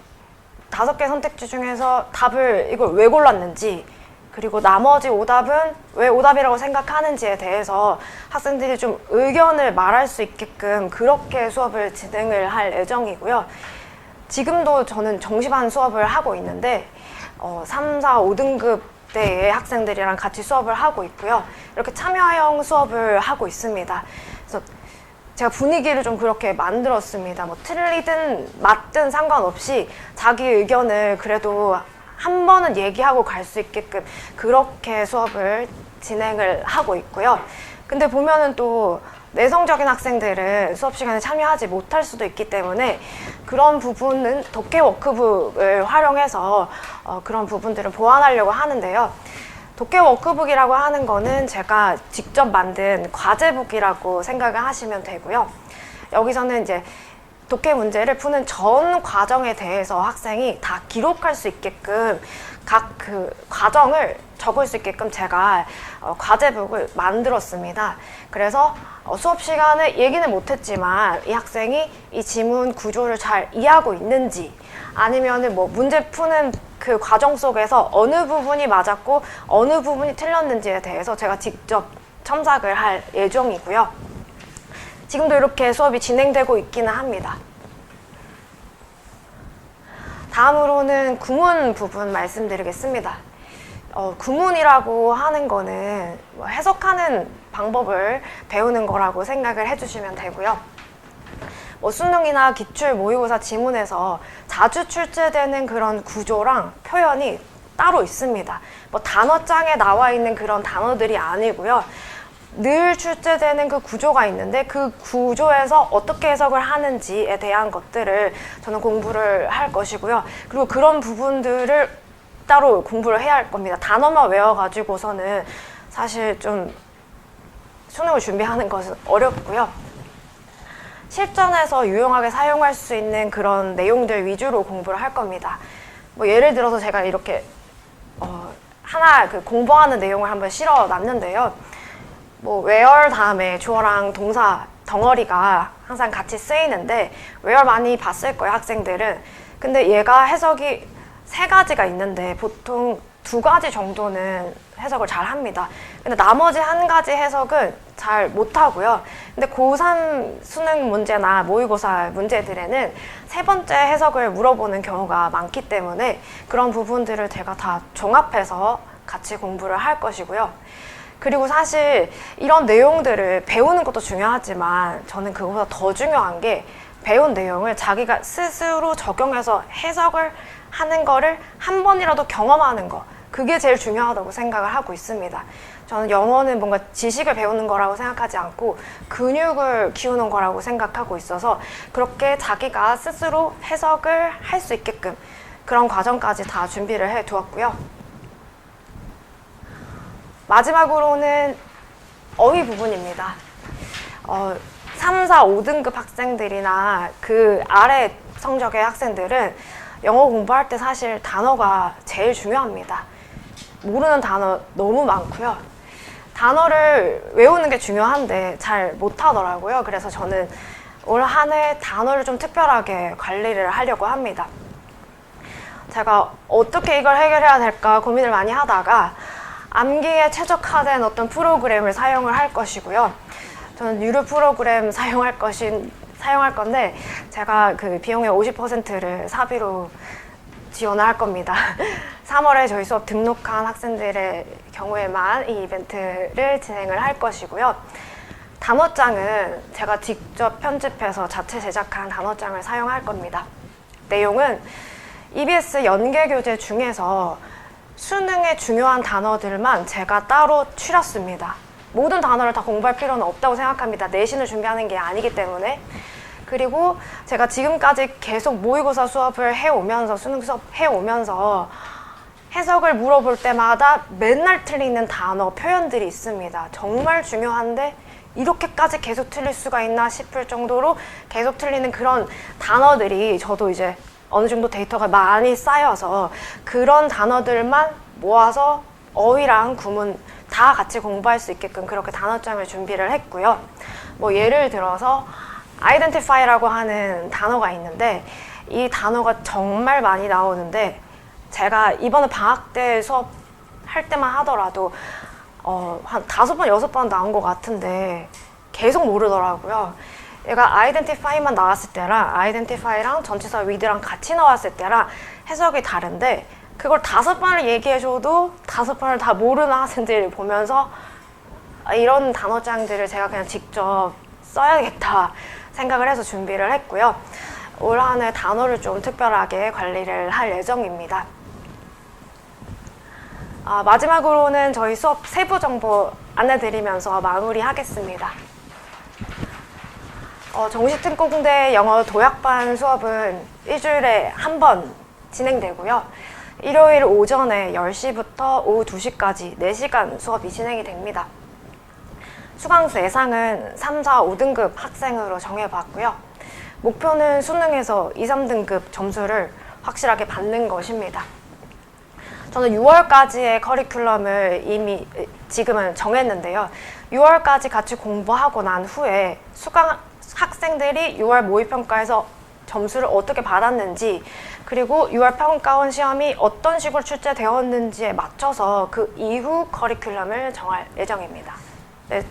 5개 선택지 중에서 답을 이걸 왜 골랐는지 그리고 나머지 오답은 왜 오답이라고 생각하는지에 대해서 학생들이 좀 의견을 말할 수 있게끔 그렇게 수업을 진행을 할 예정이고요. 지금도 저는 정시반 수업을 하고 있는데 3, 4, 5등급 대의 학생들이랑 같이 수업을 하고 있고요. 이렇게 참여형 수업을 하고 있습니다. 그래서 제가 분위기를 좀 그렇게 만들었습니다. 뭐 틀리든 맞든 상관없이 자기 의견을 그래도 한 번은 얘기하고 갈 수 있게끔 그렇게 수업을 진행을 하고 있고요. 근데 보면은 또 내성적인 학생들은 수업 시간에 참여하지 못할 수도 있기 때문에 그런 부분은 독해 워크북을 활용해서 그런 부분들을 보완하려고 하는데요. 독해 워크북이라고 하는 거는 제가 직접 만든 과제북이라고 생각을 하시면 되고요. 여기서는 이제 독해 문제를 푸는 전 과정에 대해서 학생이 다 기록할 수 있게끔 각 그 과정을 적을 수 있게끔 제가 과제북을 만들었습니다. 그래서 수업 시간에 얘기는 못했지만 이 학생이 이 지문 구조를 잘 이해하고 있는지 아니면은 뭐 문제 푸는 그 과정 속에서 어느 부분이 맞았고 어느 부분이 틀렸는지에 대해서 제가 직접 첨삭을 할 예정이고요. 지금도 이렇게 수업이 진행되고 있기는 합니다. 다음으로는 구문 부분 말씀드리겠습니다. 구문이라고 하는 거는 해석하는 방법을 배우는 거라고 생각을 해주시면 되고요. 수능이나 기출 모의고사 지문에서 자주 출제되는 그런 구조랑 표현이 따로 있습니다. 단어장에 나와 있는 그런 단어들이 아니고요. 늘 출제되는 그 구조가 있는데 그 구조에서 어떻게 해석을 하는지에 대한 것들을 저는 공부를 할 것이고요. 그리고 그런 부분들을 따로 공부를 해야 할 겁니다. 단어만 외워가지고서는 사실 좀 수능을 준비하는 것은 어렵고요. 실전에서 유용하게 사용할 수 있는 그런 내용들 위주로 공부를 할 겁니다. 뭐 예를 들어서 제가 이렇게 하나 그 공부하는 내용을 한번 실어 놨는데요. 뭐 where 다음에 주어랑 동사 덩어리가 항상 같이 쓰이는데 where 많이 봤을 거예요, 학생들은. 근데 얘가 해석이 3가지가 있는데 보통 2가지 정도는 해석을 잘 합니다. 근데 나머지 1가지 해석은 잘 못하고요. 근데 고3 수능 문제나 모의고사 문제들에는 3번째 해석을 물어보는 경우가 많기 때문에 그런 부분들을 제가 다 종합해서 같이 공부를 할 것이고요. 그리고 사실 이런 내용들을 배우는 것도 중요하지만 저는 그거보다 더 중요한 게 배운 내용을 자기가 스스로 적용해서 해석을 하는 거를 한 번이라도 경험하는 거, 그게 제일 중요하다고 생각을 하고 있습니다. 저는 영어는 뭔가 지식을 배우는 거라고 생각하지 않고 근육을 키우는 거라고 생각하고 있어서 그렇게 자기가 스스로 해석을 할 수 있게끔 그런 과정까지 다 준비를 해 두었고요. 마지막으로는 어휘 부분입니다. 3, 4, 5등급 학생들이나 그 아래 성적의 학생들은 영어 공부할 때 사실 단어가 제일 중요합니다. 모르는 단어 너무 많고요. 단어를 외우는 게 중요한데 잘 못하더라고요. 그래서 저는 올 한 해 단어를 좀 특별하게 관리를 하려고 합니다. 제가 어떻게 이걸 해결해야 될까 고민을 많이 하다가 암기에 최적화된 어떤 프로그램을 사용을 할 것이고요. 저는 유료 프로그램 사용할 건데 제가 그 비용의 50%를 사비로 지원을 할 겁니다. 3월에 저희 수업 등록한 학생들의 경우에만 이 이벤트를 진행을 할 것이고요. 단어장은 제가 직접 편집해서 자체 제작한 단어장을 사용할 겁니다. 내용은 EBS 연계교재 중에서 수능에 중요한 단어들만 제가 따로 추렸습니다. 모든 단어를 다 공부할 필요는 없다고 생각합니다. 내신을 준비하는 게 아니기 때문에. 그리고 제가 지금까지 계속 모의고사 수업을 해오면서 수능 수업 해오면서 해석을 물어볼 때마다 맨날 틀리는 단어, 표현들이 있습니다. 정말 중요한데 이렇게까지 계속 틀릴 수가 있나 싶을 정도로 계속 틀리는 그런 단어들이 저도 이제 어느 정도 데이터가 많이 쌓여서 그런 단어들만 모아서 어휘랑 구문 다 같이 공부할 수 있게끔 그렇게 단어장을 준비를 했고요. 뭐 예를 들어서 identify라고 하는 단어가 있는데 이 단어가 정말 많이 나오는데 제가 이번에 방학 때 수업 할 때만 하더라도 한 5번, 6번 나온 것 같은데 계속 모르더라고요. 얘가 identify만 나왔을 때랑 identify랑 전치사 with랑 같이 나왔을 때랑 해석이 다른데 그걸 5번을 얘기해줘도 5번을 다 모르는 학생들을 보면서 이런 단어장들을 제가 그냥 직접 써야겠다 생각을 해서 준비를 했고요. 올 한 해 단어를 좀 특별하게 관리를 할 예정입니다. 마지막으로는 저희 수업 세부 정보 안내드리면서 마무리하겠습니다. 정시특공대 영어 도약반 수업은 일주일에 한 번 진행되고요. 일요일 오전에 10시부터 오후 2시까지 4시간 수업이 진행이 됩니다. 수강수 예상은 3, 4, 5등급 학생으로 정해봤고요. 목표는 수능에서 2, 3등급 점수를 확실하게 받는 것입니다. 저는 6월까지의 커리큘럼을 이미 지금은 정했는데요. 6월까지 같이 공부하고 난 후에 수강 학생들이 6월 모의평가에서 점수를 어떻게 받았는지 그리고 6월 평가원 시험이 어떤 식으로 출제되었는지에 맞춰서 그 이후 커리큘럼을 정할 예정입니다. 네,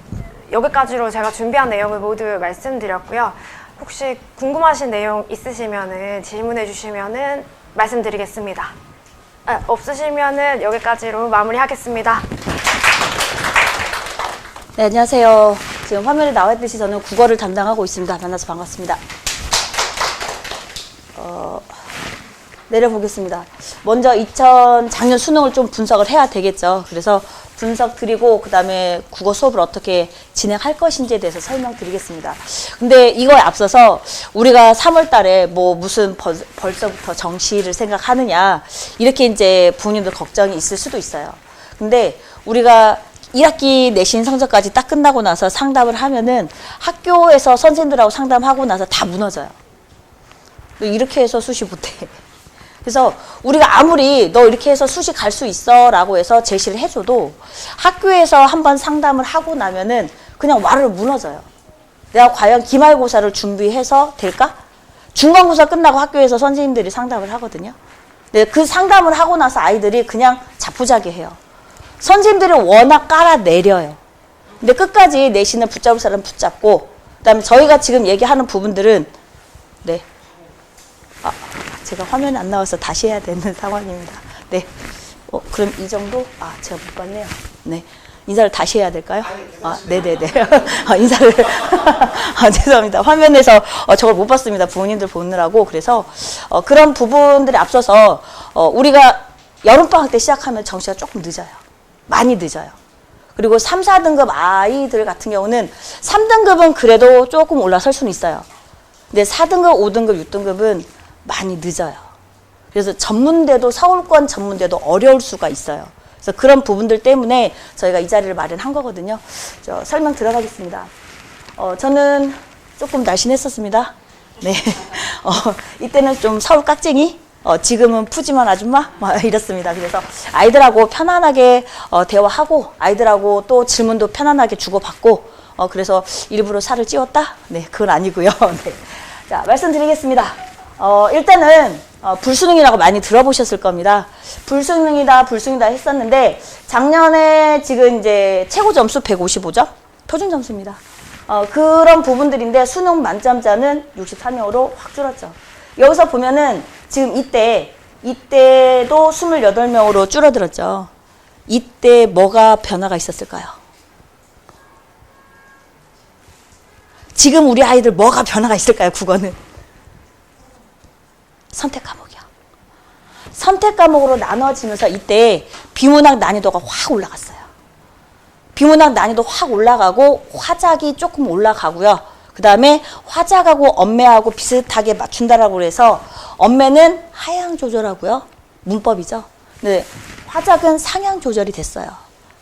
여기까지로 제가 준비한 내용을 모두 말씀드렸고요. 혹시 궁금하신 내용 있으시면 질문해 주시면 말씀드리겠습니다. 없으시면 여기까지로 마무리하겠습니다. 네, 안녕하세요. 지금 화면에 나와 있듯이 저는 국어를 담당하고 있습니다. 만나서 반갑습니다. 내려보겠습니다. 먼저 작년 수능을 좀 분석을 해야 되겠죠. 그래서 분석 드리고 그다음에 국어 수업을 어떻게 진행할 것인지에 대해서 설명드리겠습니다. 근데 이거에 앞서서 우리가 3월 달에 뭐 무슨 벌써부터 정시를 생각하느냐 이렇게 이제 부모님들 걱정이 있을 수도 있어요. 근데 우리가 1학기 내신 성적까지 딱 끝나고 나서 상담을 하면은 학교에서 선생님들하고 상담하고 나서 다 무너져요. 너 이렇게 해서 수시 못해. 그래서 우리가 아무리 너 이렇게 해서 수시 갈 수 있어 라고 해서 제시를 해줘도 학교에서 한번 상담을 하고 나면은 그냥 와르르 무너져요. 내가 과연 기말고사를 준비해서 될까? 중간고사 끝나고 학교에서 선생님들이 상담을 하거든요. 근데 그 상담을 하고 나서 아이들이 그냥 자포자기해요. 선생님들이 워낙 깔아내려요. 근데 끝까지 내신을 붙잡을 사람 붙잡고 그다음에 저희가 지금 얘기하는 부분들은 네. 제가 화면에 안 나와서 다시 해야 되는 상황입니다. 네. 그럼 이 정도? 제가 못 봤네요. 네. 인사를 다시 해야 될까요? 네네네. 인사를. 죄송합니다. 화면에서 저걸 못 봤습니다. 부모님들 보느라고. 그래서 그런 부분들에 앞서서 우리가 여름방학 때 시작하면 정시가 조금 늦어요. 많이 늦어요. 그리고 3, 4등급 아이들 같은 경우는 3등급은 그래도 조금 올라설 수는 있어요. 근데 4등급, 5등급, 6등급은 많이 늦어요. 그래서 전문대도 서울권 전문대도 어려울 수가 있어요. 그래서 그런 부분들 때문에 저희가 이 자리를 마련한 거거든요. 설명 들어가겠습니다. 저는 조금 날씬했었습니다. 네. 이때는 좀 서울 깍쟁이, 지금은 푸짐한 아줌마 이렇습니다. 그래서 아이들하고 편안하게 대화하고 아이들하고 또 질문도 편안하게 주고받고 그래서 일부러 살을 찌웠다? 네, 그건 아니고요. 네. 자, 말씀드리겠습니다. 일단은 불수능이라고 많이 들어보셨을 겁니다. 불수능이다 했었는데 작년에 지금 이제 최고 점수 155점 표준 점수입니다. 그런 부분들인데 수능 만점자는 63명으로 확 줄었죠. 여기서 보면은 지금 이때도 28명으로 줄어들었죠. 이때 뭐가 변화가 있었을까요? 지금 우리 아이들 뭐가 변화가 있을까요? 국어는 선택 과목이요. 선택 과목으로 나눠지면서 이때 비문학 난이도가 확 올라갔어요. 비문학 난이도 확 올라가고 화작이 조금 올라가고요. 그 다음에 화작하고 언매하고 비슷하게 맞춘다라고 해서 언매는 하향 조절하고요. 문법이죠. 근데 화작은 상향 조절이 됐어요.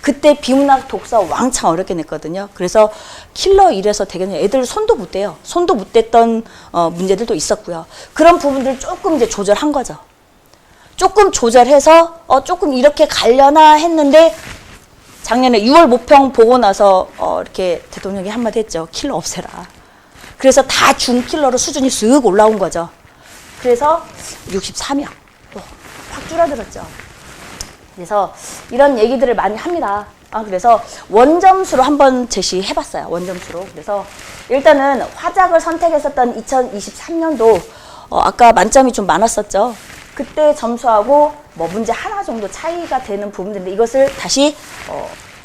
그때 비문학 독서 왕창 어렵게 냈거든요. 그래서 킬러 1에서 되게 애들 손도 못 대요. 손도 못 댔던 문제들도 있었고요. 그런 부분들 조금 이제 조절한 거죠. 조금 조절해서 조금 이렇게 가려나 했는데 작년에 6월 모평 보고 나서 이렇게 대통령이 한마디 했죠. 킬러 없애라. 그래서 다 중킬러로 수준이 쓱 올라온 거죠. 그래서 64명 확 줄어들었죠. 그래서 이런 얘기들을 많이 합니다. 그래서 원점수로 한번 제시해봤어요. 원점수로. 그래서 일단은 화작을 선택했었던 2023년도 아까 만점이 좀 많았었죠. 그때 점수하고 뭐 문제 하나 정도 차이가 되는 부분들인데 이것을 다시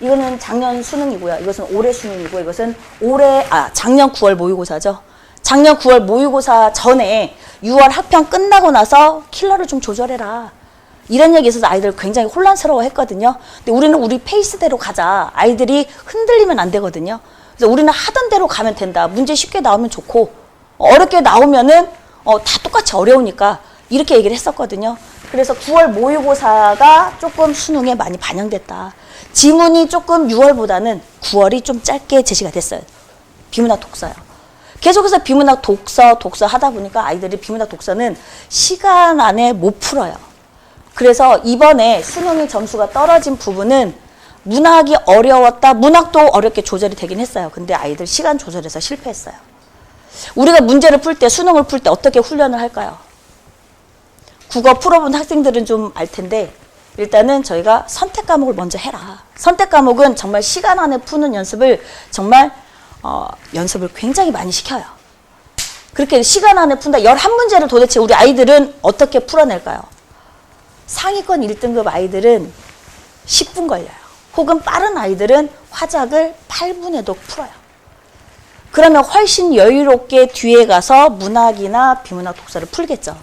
이거는 작년 수능이고요. 이것은 올해 수능이고 이것은 작년 9월 모의고사죠. 작년 9월 모의고사 전에 6월 학평 끝나고 나서 킬러를 좀 조절해라. 이런 얘기 있어서 아이들 굉장히 혼란스러워 했거든요. 근데 우리는 우리 페이스대로 가자. 아이들이 흔들리면 안 되거든요. 그래서 우리는 하던 대로 가면 된다. 문제 쉽게 나오면 좋고 어렵게 나오면은 다 똑같이 어려우니까 이렇게 얘기를 했었거든요. 그래서 9월 모의고사가 조금 수능에 많이 반영됐다. 지문이 조금 6월보다는 9월이 좀 짧게 제시가 됐어요. 비문학 독서요. 계속해서 비문학 독서 하다 보니까 아이들이 비문학 독서는 시간 안에 못 풀어요. 그래서 이번에 수능의 점수가 떨어진 부분은 문학이 어려웠다. 문학도 어렵게 조절이 되긴 했어요. 근데 아이들 시간 조절해서 실패했어요. 우리가 문제를 풀 때, 수능을 풀 때 어떻게 훈련을 할까요? 국어 풀어본 학생들은 좀 알 텐데 일단은 저희가 선택 과목을 먼저 해라. 선택 과목은 정말 시간 안에 푸는 연습을 정말 연습을 굉장히 많이 시켜요. 그렇게 시간 안에 푼다. 11문제를 도대체 우리 아이들은 어떻게 풀어낼까요? 상위권 1등급 아이들은 10분 걸려요. 혹은 빠른 아이들은 화작을 8분에도 풀어요. 그러면 훨씬 여유롭게 뒤에 가서 문학이나 비문학 독서를 풀겠죠.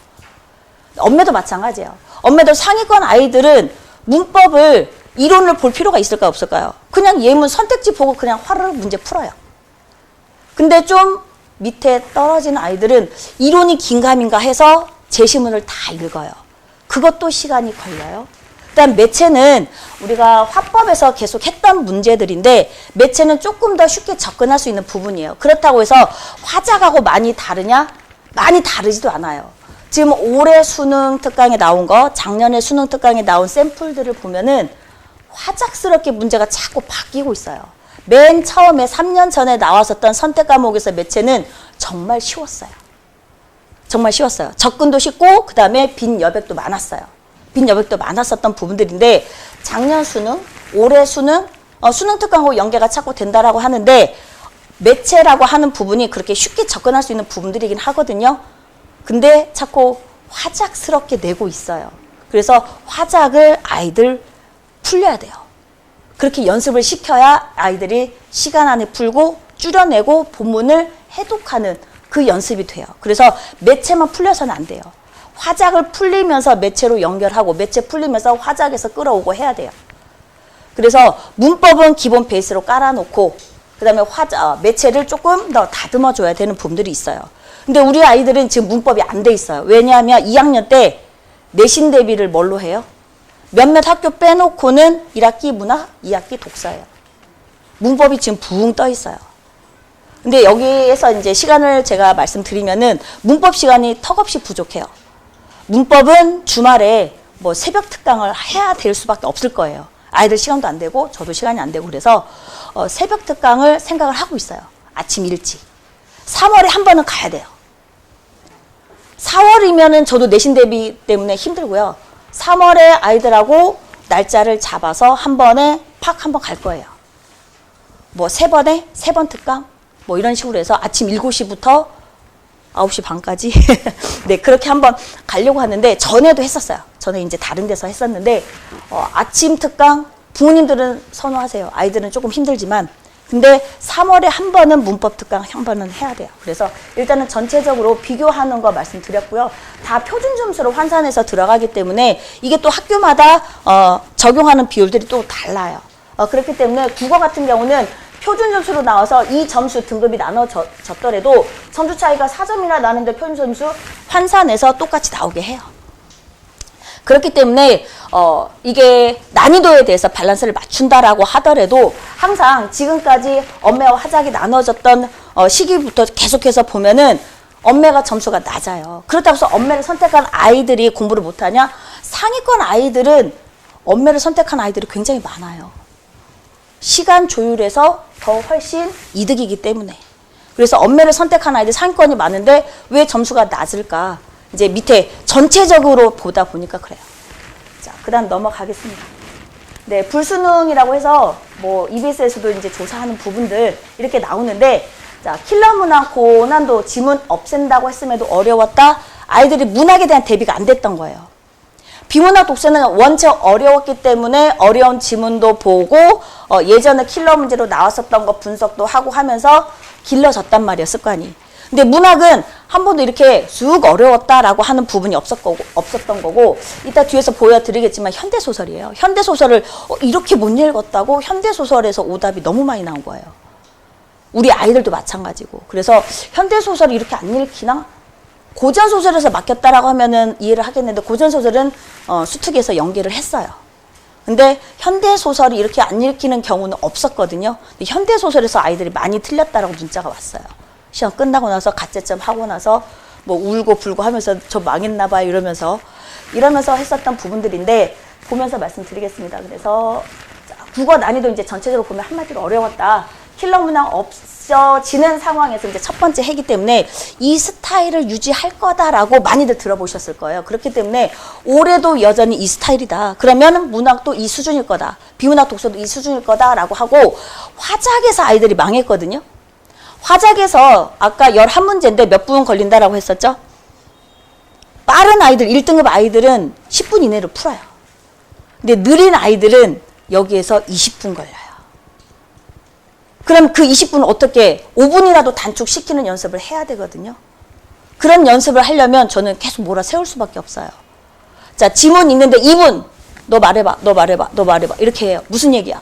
언매도 마찬가지예요. 언매도 상위권 아이들은 문법을 이론을 볼 필요가 있을까요, 없을까요? 그냥 예문 선택지 보고 그냥 화르르 문제 풀어요. 근데 좀 밑에 떨어진 아이들은 이론이 긴가민가 해서 제시문을 다 읽어요. 그것도 시간이 걸려요. 일단 매체는 우리가 화법에서 계속 했던 문제들인데 매체는 조금 더 쉽게 접근할 수 있는 부분이에요. 그렇다고 해서 화작하고 많이 다르냐? 많이 다르지도 않아요. 지금 올해 수능 특강에 나온 거, 작년에 수능 특강에 나온 샘플들을 보면은 화작스럽게 문제가 자꾸 바뀌고 있어요. 맨 처음에 3년 전에 나왔었던 선택 과목에서 매체는 정말 쉬웠어요. 정말 쉬웠어요. 접근도 쉽고 그 다음에 빈 여백도 많았어요. 빈 여백도 많았었던 부분들인데 작년 수능, 올해 수능, 수능 특강하고 연계가 자꾸 된다라고 하는데 매체라고 하는 부분이 그렇게 쉽게 접근할 수 있는 부분들이긴 하거든요. 근데 자꾸 화작스럽게 내고 있어요. 그래서 화작을 아이들 풀려야 돼요. 그렇게 연습을 시켜야 아이들이 시간 안에 풀고 줄여내고 본문을 해독하는 그 연습이 돼요. 그래서 매체만 풀려서는 안 돼요. 화작을 풀리면서 매체로 연결하고 매체 풀리면서 화작에서 끌어오고 해야 돼요. 그래서 문법은 기본 베이스로 깔아놓고 그 다음에 매체를 조금 더 다듬어 줘야 되는 부분들이 있어요. 근데 우리 아이들은 지금 문법이 안 돼 있어요. 왜냐하면 2학년 때 내신 대비를 뭘로 해요? 몇몇 학교 빼놓고는 1학기 문학, 2학기 독서예요. 문법이 지금 붕 떠 있어요. 근데 여기에서 이제 시간을 제가 말씀드리면은 문법 시간이 턱없이 부족해요. 문법은 주말에 뭐 새벽 특강을 해야 될 수밖에 없을 거예요. 아이들 시간도 안 되고 저도 시간이 안 되고 그래서 새벽 특강을 생각을 하고 있어요. 아침 일찍. 3월에 한 번은 가야 돼요. 4월이면은 저도 내신 대비 때문에 힘들고요. 3월에 아이들하고 날짜를 잡아서 한 번에 팍 한 번 갈 거예요. 뭐 세 번 특강 뭐 이런 식으로 해서 아침 7시부터 9시 반까지 네 그렇게 한번 가려고 하는데 전에도 했었어요. 전에 이제 다른 데서 했었는데 아침 특강 부모님들은 선호하세요. 아이들은 조금 힘들지만 근데 3월에 한 번은 문법 특강 한 번은 해야 돼요. 그래서 일단은 전체적으로 비교하는 거 말씀드렸고요. 다 표준 점수로 환산해서 들어가기 때문에 이게 또 학교마다 적용하는 비율들이 또 달라요. 그렇기 때문에 국어 같은 경우는 표준 점수로 나와서 이 점수 등급이 나눠졌더라도 점수 차이가 4점이나 나는데 표준 점수 환산해서 똑같이 나오게 해요. 그렇기 때문에 이게 난이도에 대해서 밸런스를 맞춘다라고 하더라도 항상 지금까지 언매와 화작이 나눠졌던 시기부터 계속해서 보면은 언매가 점수가 낮아요. 그렇다고 해서 언매를 선택한 아이들이 공부를 못하냐? 상위권 아이들은 언매를 선택한 아이들이 굉장히 많아요. 시간 조율에서 더 훨씬 이득이기 때문에. 그래서 언매를 선택한 아이들 상위권이 많은데 왜 점수가 낮을까? 이제 밑에 전체적으로 보다 보니까 그래요. 자, 그 다음 넘어가겠습니다. 네, 불수능이라고 해서 뭐 EBS에서도 이제 조사하는 부분들 이렇게 나오는데 자, 킬러 문학 고난도 지문 없앤다고 했음에도 어려웠다. 아이들이 문학에 대한 대비가 안 됐던 거예요. 비문학 독서는 원체 어려웠기 때문에 어려운 지문도 보고 예전에 킬러 문제로 나왔었던 거 분석도 하고 하면서 길러졌단 말이에요, 습관이. 근데 문학은 한 번도 이렇게 쑥 어려웠다라고 하는 부분이 없었던 거고 이따 뒤에서 보여드리겠지만 현대소설이에요. 현대소설을 이렇게 못 읽었다고 현대소설에서 오답이 너무 많이 나온 거예요. 우리 아이들도 마찬가지고. 그래서 현대소설이 이렇게 안 읽히나? 고전소설에서 맡겼다라고 하면은 이해를 하겠는데 고전소설은 수특에서 연계를 했어요. 근데 현대소설이 이렇게 안 읽히는 경우는 없었거든요. 근데 현대소설에서 아이들이 많이 틀렸다라고 문자가 왔어요. 시험 끝나고 나서 가채점 하고 나서 뭐 울고 불고 하면서 저 망했나 봐요 이러면서 했었던 부분들인데 보면서 말씀드리겠습니다. 그래서 국어 난이도 이제 전체적으로 보면 한마디로 어려웠다. 킬러 문항 없어지는 상황에서 이제 첫 번째 해기 때문에 이 스타일을 유지할 거다라고 많이들 들어보셨을 거예요. 그렇기 때문에 올해도 여전히 이 스타일이다. 그러면 문학도 이 수준일 거다. 비문학 독서도 이 수준일 거다라고 하고 화작에서 아이들이 망했거든요. 화작에서 아까 11문제인데 몇 분 걸린다라고 했었죠? 빠른 아이들, 1등급 아이들은 10분 이내로 풀어요. 근데 느린 아이들은 여기에서 20분 걸려요. 그럼 그 20분을 어떻게 5분이라도 단축시키는 연습을 해야 되거든요. 그런 연습을 하려면 저는 계속 몰아세울 수밖에 없어요. 자, 지문 읽는데 2분. 너 말해봐, 너 말해봐, 너 말해봐. 이렇게 해요. 무슨 얘기야?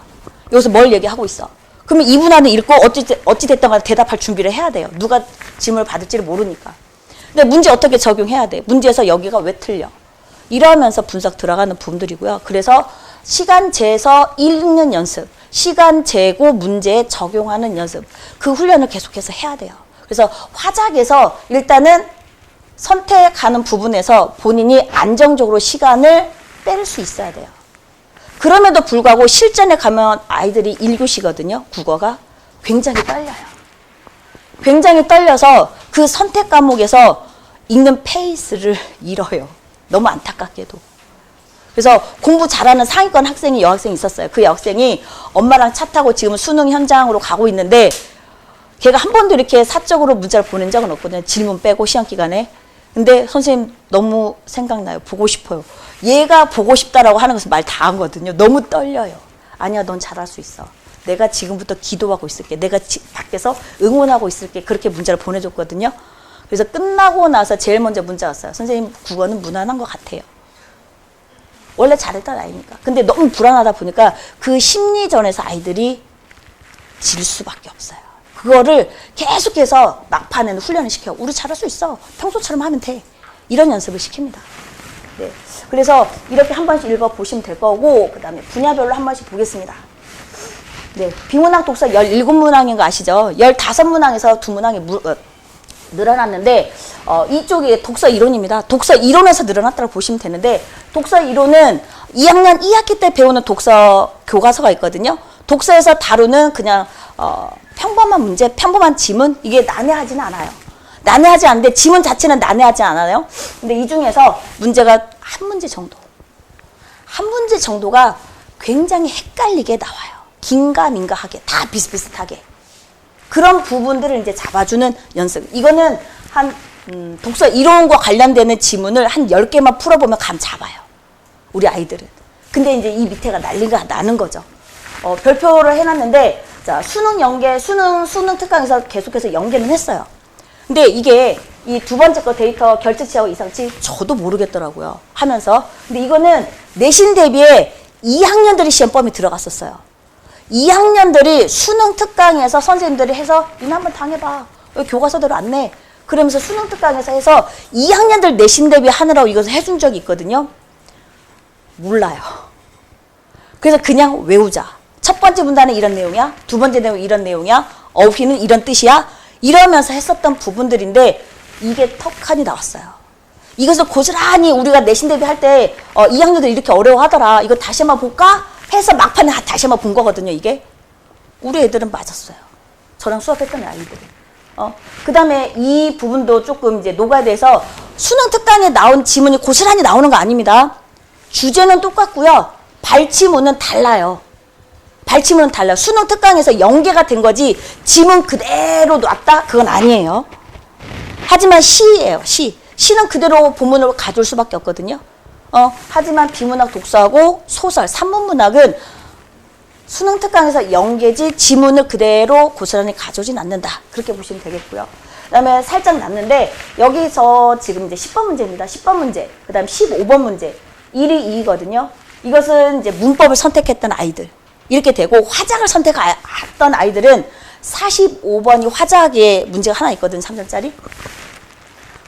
여기서 뭘 얘기하고 있어? 그러면 2분 안에 읽고 어찌됐든 간에 대답할 준비를 해야 돼요. 누가 질문을 받을지를 모르니까. 근데 문제 어떻게 적용해야 돼? 문제에서 여기가 왜 틀려? 이러면서 분석 들어가는 부분들이고요. 그래서 시간 재서 읽는 연습, 시간 재고 문제에 적용하는 연습, 그 훈련을 계속해서 해야 돼요. 그래서 화작에서 일단은 선택하는 부분에서 본인이 안정적으로 시간을 뺄 수 있어야 돼요. 그럼에도 불구하고 실전에 가면 아이들이 1교시거든요. 국어가 굉장히 떨려요. 굉장히 떨려서 그 선택 과목에서 읽는 페이스를 잃어요. 너무 안타깝게도. 그래서 공부 잘하는 상위권 학생이 여학생이 있었어요. 그 여학생이 엄마랑 차 타고 지금 수능 현장으로 가고 있는데 걔가 한 번도 이렇게 사적으로 문자를 보낸 적은 없거든요. 질문 빼고 시험 기간에. 근데 선생님 너무 생각나요. 보고 싶어요. 얘가 보고 싶다라고 하는 것은 말 다 하거든요. 너무 떨려요. 아니야, 넌 잘할 수 있어. 내가 지금부터 기도하고 있을게. 내가 밖에서 응원하고 있을게. 그렇게 문자를 보내줬거든요. 그래서 끝나고 나서 제일 먼저 문자 왔어요. 선생님, 국어는 무난한 것 같아요. 원래 잘했던 아이니까. 근데 너무 불안하다 보니까 그 심리전에서 아이들이 질 수밖에 없어요. 그거를 계속해서 막판에는 훈련을 시켜요. 우리 잘할 수 있어. 평소처럼 하면 돼. 이런 연습을 시킵니다. 네. 그래서 이렇게 한 번씩 읽어보시면 될 거고, 그 다음에 분야별로 한 번씩 보겠습니다. 네. 비문학 독서 17문항인 거 아시죠? 15문항에서 2문항이 늘어났는데, 이쪽이 독서 이론입니다. 독서 이론에서 늘어났다고 보시면 되는데, 독서 이론은 2학년 2학기 때 배우는 독서 교과서가 있거든요. 독서에서 다루는 그냥, 평범한 문제, 평범한 지문, 이게 난해하지는 않아요. 난해하지 않는데 지문 자체는 난해하지 않아요. 근데 이 중에서 문제가 한 문제 정도. 한 문제 정도가 굉장히 헷갈리게 나와요. 긴가민가하게, 다 비슷비슷하게. 그런 부분들을 이제 잡아주는 연습. 이거는 한, 독서 이론과 관련되는 지문을 한 10개만 풀어보면 감 잡아요. 우리 아이들은. 근데 이제 이 밑에가 난리가 나는 거죠. 별표를 해놨는데, 자, 수능 연계, 수능 특강에서 계속해서 연계는 했어요. 근데 이게 이 두 번째 거 데이터 결제치하고 이상치 저도 모르겠더라고요. 하면서. 근데 이거는 내신 대비에 2학년들이 시험범위 들어갔었어요. 2학년들이 수능 특강에서 선생님들이 해서 니네 한번 당해봐. 왜 교과서대로 안 내? 그러면서 수능 특강에서 해서 2학년들 내신 대비 하느라고 이것을 해준 적이 있거든요. 몰라요. 그래서 그냥 외우자. 첫 번째 문단은 이런 내용이야. 두 번째 내용은 이런 내용이야. 어휘는 이런 뜻이야. 이러면서 했었던 부분들인데 이게 턱하니 나왔어요. 이것을 고스란히 우리가 내신 대비 할 때 2학년들 이렇게 어려워하더라. 이거 다시 한번 볼까? 해서 막판에 다시 한번 본 거거든요. 이게. 우리 애들은 맞았어요. 저랑 수업했던 아이들은. 그 다음에 이 부분도 조금 이제 녹아야 돼서 수능 특강에 나온 지문이 고스란히 나오는 거 아닙니다. 주제는 똑같고요. 발치문은 달라요. 발치문은 달라요. 수능 특강에서 연계가 된 거지 지문 그대로 놨다? 그건 아니에요. 하지만 시예요. 시. 시는 그대로 본문으로 가져올 수밖에 없거든요. 하지만 비문학 독서하고 소설, 산문문학은 수능 특강에서 연계지 지문을 그대로 고스란히 가져오진 않는다. 그렇게 보시면 되겠고요. 그 다음에 살짝 났는데 여기서 지금 이제 10번 문제입니다. 10번 문제. 그 다음 15번 문제. 1이 2거든요. 이것은 이제 문법을 선택했던 아이들. 이렇게 되고 화작을 선택했던 아이들은 45번이 화작의 문제가 하나 있거든요. 3점짜리.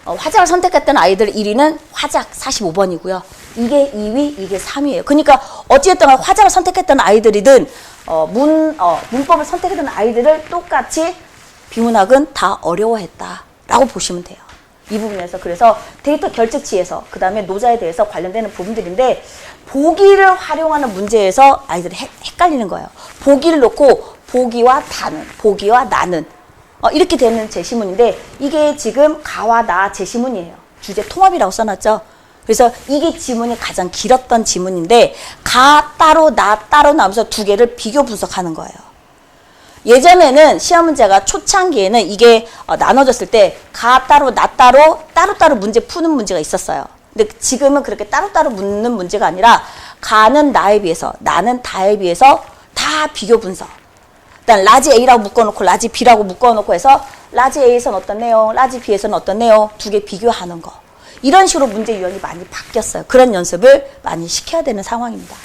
화작을 선택했던 아이들 1위는 화작 45번이고요. 이게 2위, 이게 3위예요. 그러니까 어찌됐든 화작을 선택했던 아이들이든 문법을 선택했던 아이들을 똑같이 비문학은 다 어려워했다라고 보시면 돼요. 이 부분에서 그래서 데이터 결제치에서 그 다음에 노자에 대해서 관련되는 부분들인데 보기를 활용하는 문제에서 아이들이 헷갈리는 거예요. 보기를 놓고 보기와 다는, 보기와 나는 이렇게 되는 제시문인데 이게 지금 가와 나 제시문이에요. 주제 통합이라고 써놨죠. 그래서 이게 지문이 가장 길었던 지문인데 가 따로 나 따로 나오면서 두 개를 비교 분석하는 거예요. 예전에는 시험 문제가 초창기에는 이게 나눠졌을 때 가 따로 나 따로 따로따로 문제 푸는 문제가 있었어요. 근데 지금은 그렇게 따로따로 묻는 문제가 아니라 가는 나에 비해서 나는 다에 비해서 다 비교 분석. 일단 라지 A라고 묶어놓고 라지 B라고 묶어놓고 해서 라지 A에서는 어떤 내용, 라지 B에서는 어떤 내용 두 개 비교하는 거. 이런 식으로 문제 유형이 많이 바뀌었어요. 그런 연습을 많이 시켜야 되는 상황입니다.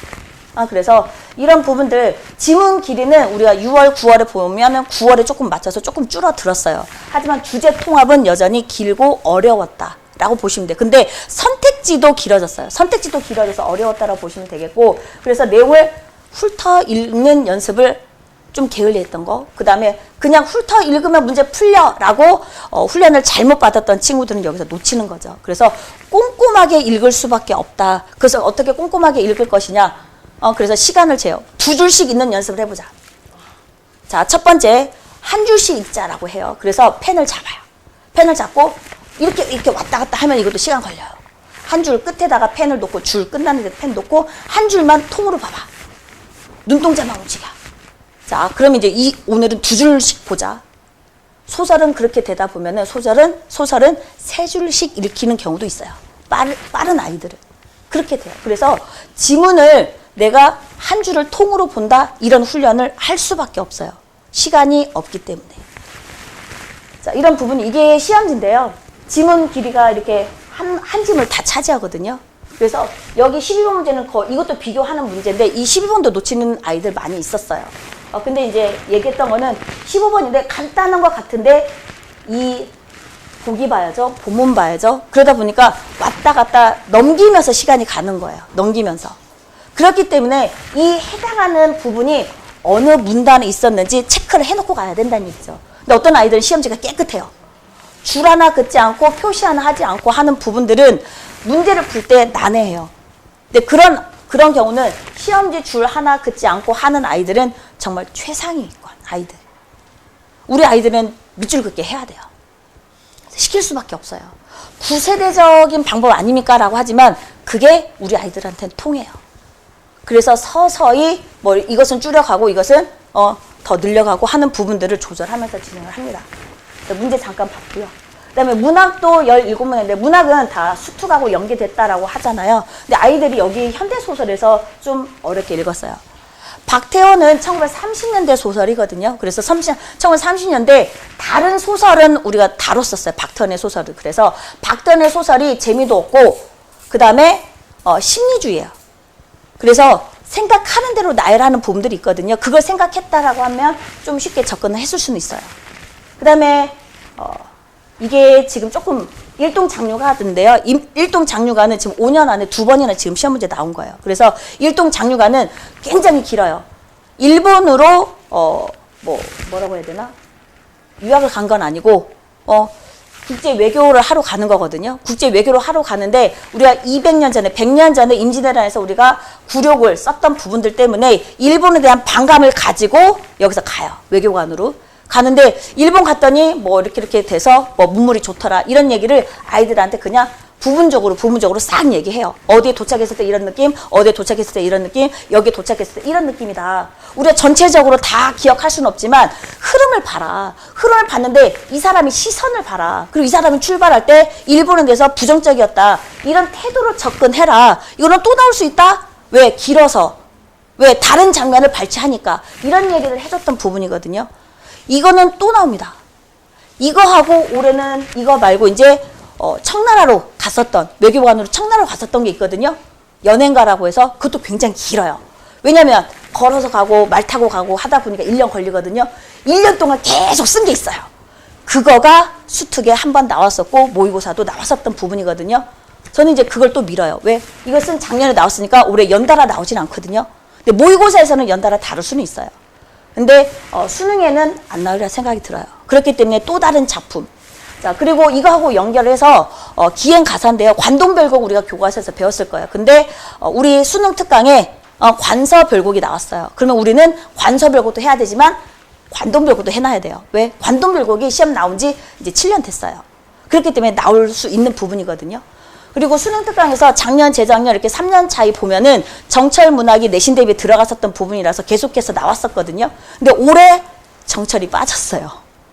그래서 이런 부분들 지문 길이는 우리가 6월, 9월에 보면은 9월에 조금 맞춰서 조금 줄어들었어요. 하지만 주제 통합은 여전히 길고 어려웠다라고 보시면 돼요. 근데 선택지도 길어졌어요. 선택지도 길어져서 어려웠다라고 보시면 되겠고, 그래서 내용을 훑어 읽는 연습을 좀 게을리했던 거, 그 다음에 그냥 훑어 읽으면 문제 풀려라고 훈련을 잘못 받았던 친구들은 여기서 놓치는 거죠. 그래서 꼼꼼하게 읽을 수밖에 없다. 그래서 어떻게 꼼꼼하게 읽을 것이냐? 그래서 시간을 재요. 2줄씩 읽는 연습을 해보자. 자, 첫 번째, 한 줄씩 읽자라고 해요. 그래서 펜을 잡아요. 펜을 잡고 이렇게 왔다 갔다 하면 이것도 시간 걸려요. 한 줄 끝에다가 펜을 놓고 줄 끝나는 데 펜 놓고 한 줄만 통으로 봐봐. 눈동자만 움직여. 자, 그럼 이제 오늘은 2줄씩 보자. 소설은 그렇게 되다 보면은 소설은 3줄씩 읽히는 경우도 있어요. 빠른 아이들은. 그렇게 돼요. 그래서 지문을 내가 한 줄을 통으로 본다, 이런 훈련을 할 수밖에 없어요. 시간이 없기 때문에. 자, 이런 부분이 이게 시험지인데요. 지문 길이가 이렇게 한 지문을 다 차지하거든요. 그래서 여기 12번 문제는 이것도 비교하는 문제인데 이 12번도 놓치는 아이들 많이 있었어요. 근데 이제 얘기했던 거는 15번인데 간단한 것 같은데 이 보기 봐야죠. 본문 봐야죠. 그러다 보니까 왔다 갔다 넘기면서 시간이 가는 거예요. 넘기면서. 그렇기 때문에 이 해당하는 부분이 어느 문단에 있었는지 체크를 해놓고 가야 된다는 얘기죠. 근데 어떤 아이들은 시험지가 깨끗해요. 줄 하나 긋지 않고 표시 하나 하지 않고 하는 부분들은 문제를 풀 때 난해해요. 근데 그런 경우는 시험지 줄 하나 긋지 않고 하는 아이들은 정말 최상위권 아이들. 우리 아이들은 밑줄 긋게 해야 돼요. 시킬 수밖에 없어요. 구세대적인 방법 아닙니까? 라고 하지만 그게 우리 아이들한테는 통해요. 그래서 서서히 이것은 줄여가고 이것은 더 늘려가고 하는 부분들을 조절하면서 진행을 합니다. 문제 잠깐 봤고요. 그 다음에 문학도 17문제인데 문학은 다 수특하고 연계됐다라고 하잖아요. 근데 아이들이 여기 현대소설에서 좀 어렵게 읽었어요. 박태원은 1930년대 소설이거든요. 그래서 1930년대 다른 소설은 우리가 다뤘었어요. 박태원의 소설을. 그래서 박태원의 소설이 재미도 없고 그 다음에 심리주의예요. 그래서 생각하는 대로 나열하는 부분들이 있거든요. 그걸 생각했다라고 하면 좀 쉽게 접근을 했을 수는 있어요. 그 다음에 이게 지금 조금 일동장류가 하던데요. 일동장류가는 지금 5년 안에 2번이나 지금 시험 문제 나온 거예요. 그래서 일동장류가는 굉장히 길어요. 일본으로 뭐라고 해야 되나? 유학을 간 건 아니고 국제 외교를 하러 가는 거거든요. 국제 외교를 하러 가는데 우리가 200년 전에 100년 전에 임진왜란에서 우리가 굴욕을 썼던 부분들 때문에 일본에 대한 반감을 가지고 여기서 가요. 외교관으로. 가는데 일본 갔더니 이렇게 돼서 문물이 좋더라 이런 얘기를 아이들한테 그냥 부분적으로 싹 얘기해요. 어디에 도착했을 때 이런 느낌, 어디에 도착했을 때 이런 느낌, 여기에 도착했을 때 이런 느낌이다. 우리가 전체적으로 다 기억할 수는 없지만 흐름을 봐라. 흐름을 봤는데 이 사람이 시선을 봐라. 그리고 이 사람이 출발할 때 일본에 대해서 부정적이었다. 이런 태도로 접근해라. 이거는 또 나올 수 있다? 왜? 길어서. 왜? 다른 장면을 발췌하니까. 이런 얘기를 해줬던 부분이거든요. 이거는 또 나옵니다. 이거하고 올해는 이거 말고 이제 청나라로 갔었던, 외교관으로 청나라로 갔었던 게 있거든요. 연행가라고 해서 그것도 굉장히 길어요. 왜냐면 걸어서 가고 말 타고 가고 하다 보니까 1년 걸리거든요. 1년 동안 계속 쓴 게 있어요. 그거가 수특에 한 번 나왔었고 모의고사도 나왔었던 부분이거든요. 저는 이제 그걸 또 밀어요. 왜? 이것은 작년에 나왔으니까 올해 연달아 나오진 않거든요. 근데 모의고사에서는 연달아 다룰 수는 있어요. 근데 수능에는 안 나오리라 생각이 들어요. 그렇기 때문에 또 다른 작품. 자, 그리고 이거하고 연결해서 기행가사인데요. 관동별곡 우리가 교과서에서 배웠을 거예요. 근데 우리 수능 특강에 관서별곡이 나왔어요. 그러면 우리는 관서별곡도 해야 되지만 관동별곡도 해놔야 돼요. 왜? 관동별곡이 시험 나온 지 이제 7년 됐어요. 그렇기 때문에 나올 수 있는 부분이거든요. 그리고 수능 특강에서 작년, 재작년 이렇게 3년 차이 보면은 정철 문학이 내신 대비에 들어갔었던 부분이라서 계속해서 나왔었거든요. 근데 올해 정철이 빠졌어요.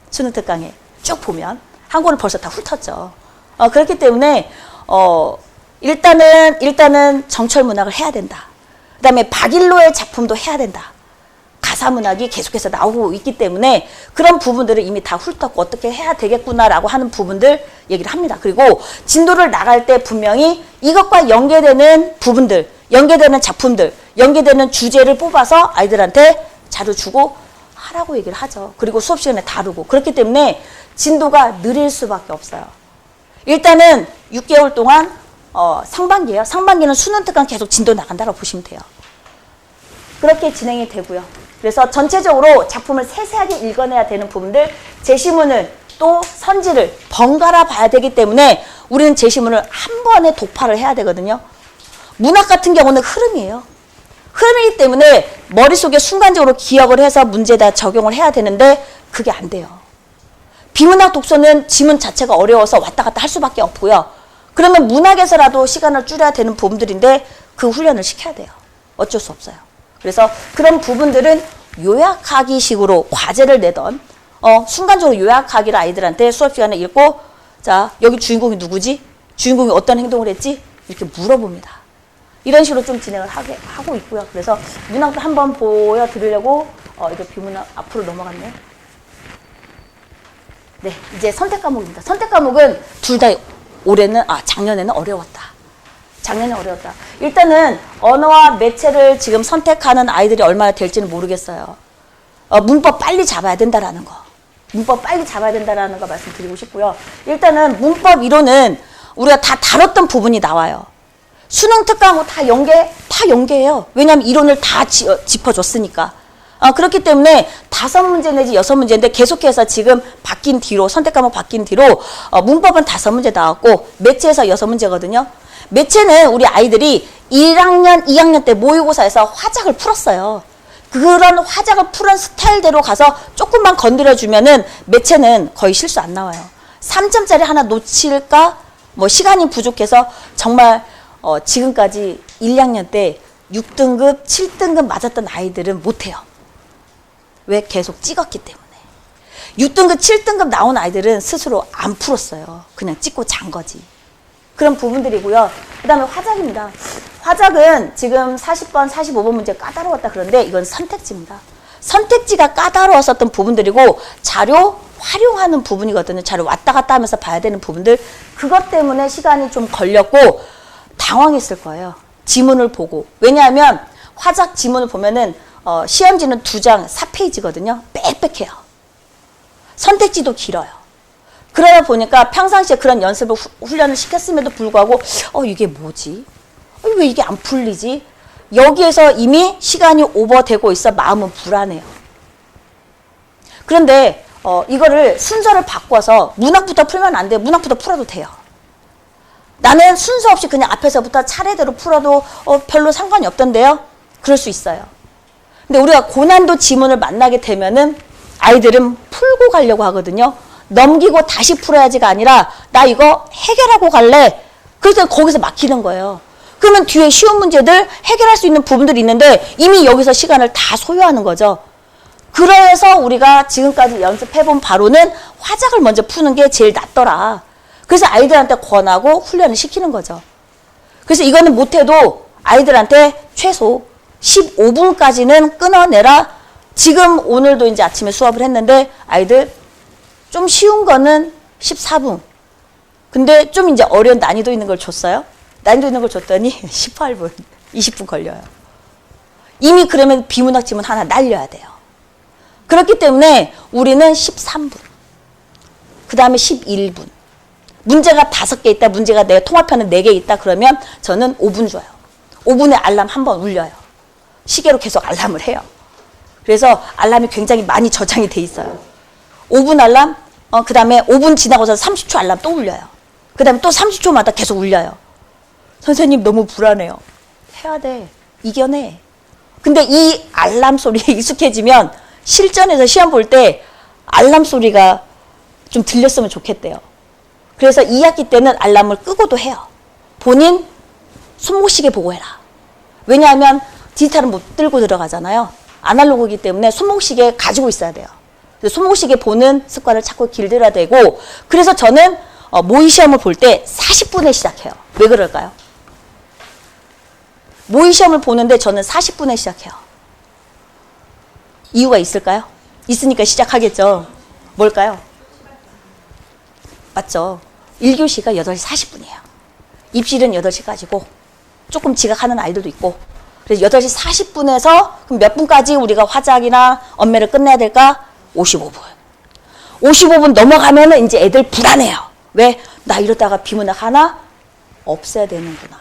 수능 특강에 쭉 보면. 한 권을 벌써 다 훑었죠. 그렇기 때문에 일단은 정철 문학을 해야 된다. 그다음에 박일로의 작품도 해야 된다. 가사문학이 계속해서 나오고 있기 때문에 그런 부분들을 이미 다 훑었고 어떻게 해야 되겠구나라고 하는 부분들 얘기를 합니다. 그리고 진도를 나갈 때 분명히 이것과 연계되는 부분들, 연계되는 작품들, 연계되는 주제를 뽑아서 아이들한테 자료 주고 하라고 얘기를 하죠. 그리고 수업 시간에 다루고. 그렇기 때문에 진도가 느릴 수밖에 없어요. 일단은 6개월 동안 상반기예요. 상반기는 수능 특강 계속 진도 나간다고 보시면 돼요. 그렇게 진행이 되고요. 그래서 전체적으로 작품을 세세하게 읽어내야 되는 부분들, 제시문을 또 선지를 번갈아 봐야 되기 때문에 우리는 제시문을 한 번에 독파를 해야 되거든요. 문학 같은 경우는 흐름이에요. 흐름이기 때문에 머릿속에 순간적으로 기억을 해서 문제에다 적용을 해야 되는데 그게 안 돼요. 비문학 독서는 지문 자체가 어려워서 왔다 갔다 할 수밖에 없고요. 그러면 문학에서라도 시간을 줄여야 되는 부분들인데 그 훈련을 시켜야 돼요. 어쩔 수 없어요. 그래서 그런 부분들은 요약하기 식으로 과제를 내던 순간적으로 요약하기를 아이들한테 수업 시간에 읽고 자 여기 주인공이 누구지? 주인공이 어떤 행동을 했지? 이렇게 물어봅니다. 이런 식으로 좀 진행을 하고 있고요. 그래서 문학도 한번 보여드리려고 이거 비문학 앞으로 넘어갔네. 네, 이제 선택 과목입니다. 선택 과목은 둘 다 작년에는 어려웠다. 작년에 어려웠다. 일단은 언어와 매체를 지금 선택하는 아이들이 얼마나 될지는 모르겠어요. 문법 빨리 잡아야 된다라는 거. 문법 빨리 잡아야 된다라는 거 말씀드리고 싶고요. 일단은 문법 이론은 우리가 다 다뤘던 부분이 나와요. 수능 특강하고 다 연계해요. 왜냐하면 이론을 다 짚어줬으니까. 그렇기 때문에 5문제 내지 6문제인데 계속해서 지금 바뀐 뒤로, 선택 과목 바뀐 뒤로 문법은 5문제 나왔고 매체에서 6문제거든요. 매체는 우리 아이들이 1학년, 2학년 때 모의고사에서 화작을 풀었어요. 그런 화작을 푸는 스타일대로 가서 조금만 건드려주면은 매체는 거의 실수 안 나와요. 3점짜리 하나 놓칠까? 뭐 시간이 부족해서 정말 지금까지 1, 2학년 때 6등급, 7등급 맞았던 아이들은 못해요. 왜? 계속 찍었기 때문에. 6등급, 7등급 나온 아이들은 스스로 안 풀었어요. 그냥 찍고 잔 거지. 그런 부분들이고요. 그 다음에 화작입니다. 화작은 지금 40번, 45번 문제 까다로웠다 그런데 이건 선택지입니다. 선택지가 까다로웠었던 부분들이고 자료 활용하는 부분이거든요. 자료 왔다 갔다 하면서 봐야 되는 부분들. 그것 때문에 시간이 좀 걸렸고 당황했을 거예요. 지문을 보고. 왜냐하면 화작 지문을 보면은 시험지는 2장 4페이지거든요. 빽빽해요. 선택지도 길어요. 그러다 보니까 평상시에 그런 연습을 훈련을 시켰음에도 불구하고 이게 뭐지? 왜 이게 안 풀리지? 여기에서 이미 시간이 오버되고 있어 마음은 불안해요. 그런데 이거를 순서를 바꿔서 문학부터 풀면 안 돼요. 문학부터 풀어도 돼요. 나는 순서 없이 그냥 앞에서부터 차례대로 풀어도 별로 상관이 없던데요. 그럴 수 있어요. 근데 우리가 고난도 지문을 만나게 되면은 아이들은 풀고 가려고 하거든요. 넘기고 다시 풀어야지가 아니라 나 이거 해결하고 갈래. 그래서 거기서 막히는 거예요. 그러면 뒤에 쉬운 문제들 해결할 수 있는 부분들이 있는데 이미 여기서 시간을 다 소요하는 거죠. 그래서 우리가 지금까지 연습해본 바로는 화작을 먼저 푸는 게 제일 낫더라. 그래서 아이들한테 권하고 훈련을 시키는 거죠. 그래서 이거는 못해도 아이들한테 최소 15분까지는 끊어내라. 지금 오늘도 이제 아침에 수업을 했는데 아이들 좀 쉬운 거는 14분. 근데 좀 이제 어려운 난이도 있는 걸 줬어요. 난이도 있는 걸 줬더니 18분, 20분 걸려요. 이미 그러면 비문학 지문 하나 날려야 돼요. 그렇기 때문에 우리는 13분. 그 다음에 11분. 문제가 5개 있다. 문제가 내 통합하는 4개 있다. 그러면 저는 5분 줘요. 5분에 알람 한 번 울려요. 시계로 계속 알람을 해요. 그래서 알람이 굉장히 많이 저장이 돼 있어요. 5분 알람, 그 다음에 5분 지나고서 30초 알람 또 울려요. 그 다음에 또 30초마다 계속 울려요. 선생님 너무 불안해요. 해야 돼. 이겨내. 근데 이 알람 소리에 익숙해지면 실전에서 시험 볼 때 알람 소리가 좀 들렸으면 좋겠대요. 그래서 2학기 때는 알람을 끄고도 해요. 본인 손목시계 보고 해라. 왜냐하면 디지털은 못 들고 들어가잖아요. 아날로그이기 때문에 손목시계 가지고 있어야 돼요. 손목시계 보는 습관을 자꾸 길들여야 되고, 그래서 저는 모의 시험을 볼 때 40분에 시작해요. 왜 그럴까요? 모의 시험을 보는데 저는 40분에 시작해요. 이유가 있을까요? 있으니까 시작하겠죠. 뭘까요? 맞죠. 1교시가 8시 40분이에요. 입실은 8시까지고 조금 지각하는 아이들도 있고 그래서 8시 40분에서 그럼 몇 분까지 우리가 화작이나 엄매를 끝내야 될까? 55분. 55분 넘어가면은 이제 애들 불안해요. 왜? 나 이러다가 비문학 하나 없애야 되는구나.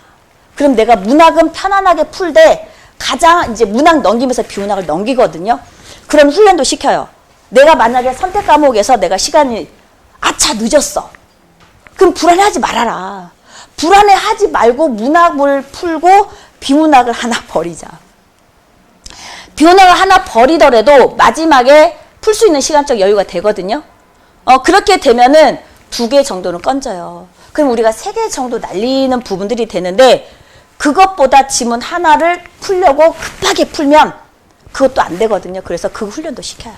그럼 내가 문학은 편안하게 풀되 가장 이제 문학 넘기면서 비문학을 넘기거든요. 그럼 훈련도 시켜요. 내가 만약에 선택 과목에서 내가 시간이 아차 늦었어. 그럼 불안해하지 말아라. 불안해하지 말고 문학을 풀고 비문학을 하나 버리자. 비문학을 하나 버리더라도 마지막에 풀 수 있는 시간적 여유가 되거든요. 그렇게 되면은 2개 정도는 건져요. 그럼 우리가 3개 정도 날리는 부분들이 되는데 그것보다 지문 하나를 풀려고 급하게 풀면 그것도 안 되거든요. 그래서 그 훈련도 시켜요.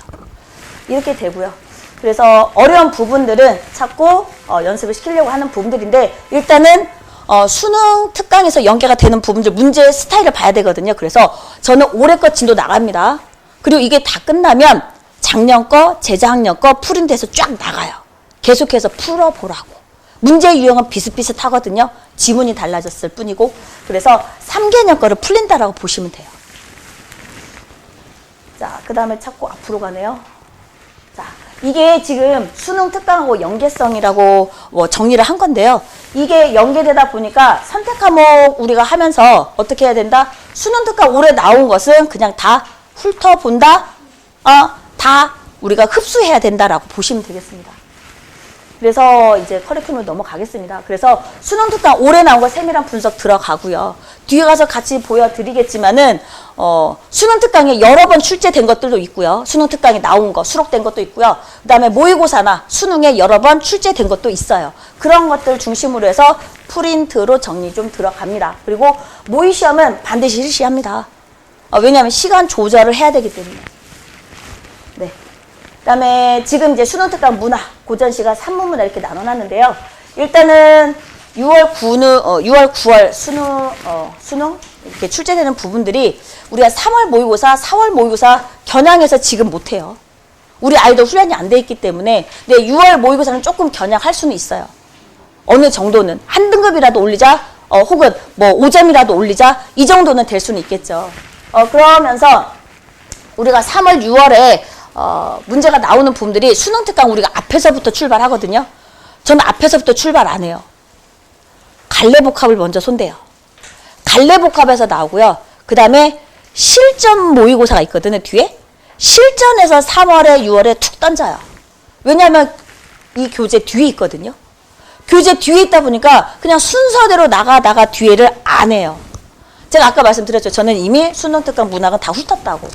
이렇게 되고요. 그래서 어려운 부분들은 자꾸 연습을 시키려고 하는 부분들인데 일단은 수능 특강에서 연계가 되는 부분들 문제 스타일을 봐야 되거든요. 그래서 저는 올해 거 진도 나갑니다. 그리고 이게 다 끝나면 작년 거, 재작년 거 풀인 데서 쫙 나가요. 계속해서 풀어보라고. 문제 유형은 비슷비슷하거든요. 지문이 달라졌을 뿐이고 그래서 3개년 거를 풀린다라고 보시면 돼요. 자, 그 다음에 자꾸 앞으로 가네요. 자, 이게 지금 수능 특강하고 연계성이라고 정리를 한 건데요. 이게 연계되다 보니까 선택 과목 우리가 하면서 어떻게 해야 된다? 수능 특강 올해 나온 것은 그냥 다 훑어본다? 다 우리가 흡수해야 된다라고 보시면 되겠습니다. 그래서 이제 커리큘럼으로 넘어가겠습니다. 그래서 수능 특강 올해 나온 거 세밀한 분석 들어가고요. 뒤에 가서 같이 보여드리겠지만은 수능 특강에 여러 번 출제된 것들도 있고요. 수능 특강에 나온 거 수록된 것도 있고요. 그다음에 모의고사나 수능에 여러 번 출제된 것도 있어요. 그런 것들 중심으로 해서 프린트로 정리 좀 들어갑니다. 그리고 모의 시험은 반드시 실시합니다. 왜냐하면 시간 조절을 해야 되기 때문에. 네. 그다음에 지금 이제 수능 특강 문화 고전시가 3문문화 이렇게 나눠놨는데요. 일단은 6월 9월 수능 이렇게 출제되는 부분들이 우리가 3월 모의고사, 4월 모의고사 겨냥해서 지금 못해요. 우리 아이들 훈련이 안 돼 있기 때문에 근데 6월 모의고사는 조금 겨냥할 수는 있어요. 어느 정도는 한 등급이라도 올리자, 혹은 뭐 5점이라도 올리자 이 정도는 될 수는 있겠죠. 그러면서 우리가 3월, 6월에 문제가 나오는 부분들이 수능 특강 우리가 앞에서부터 출발하거든요. 저는 앞에서부터 출발 안 해요. 갈래복합을 먼저 손대요. 갈래복합에서 나오고요. 그 다음에 실전 모의고사가 있거든요. 뒤에. 실전에서 3월에 6월에 툭 던져요. 왜냐하면 이 교재 뒤에 있거든요. 교재 뒤에 있다 보니까 그냥 순서대로 나가다가 뒤에를 안 해요. 제가 아까 말씀드렸죠. 저는 이미 수능 특강 문학은 다 훑었다고.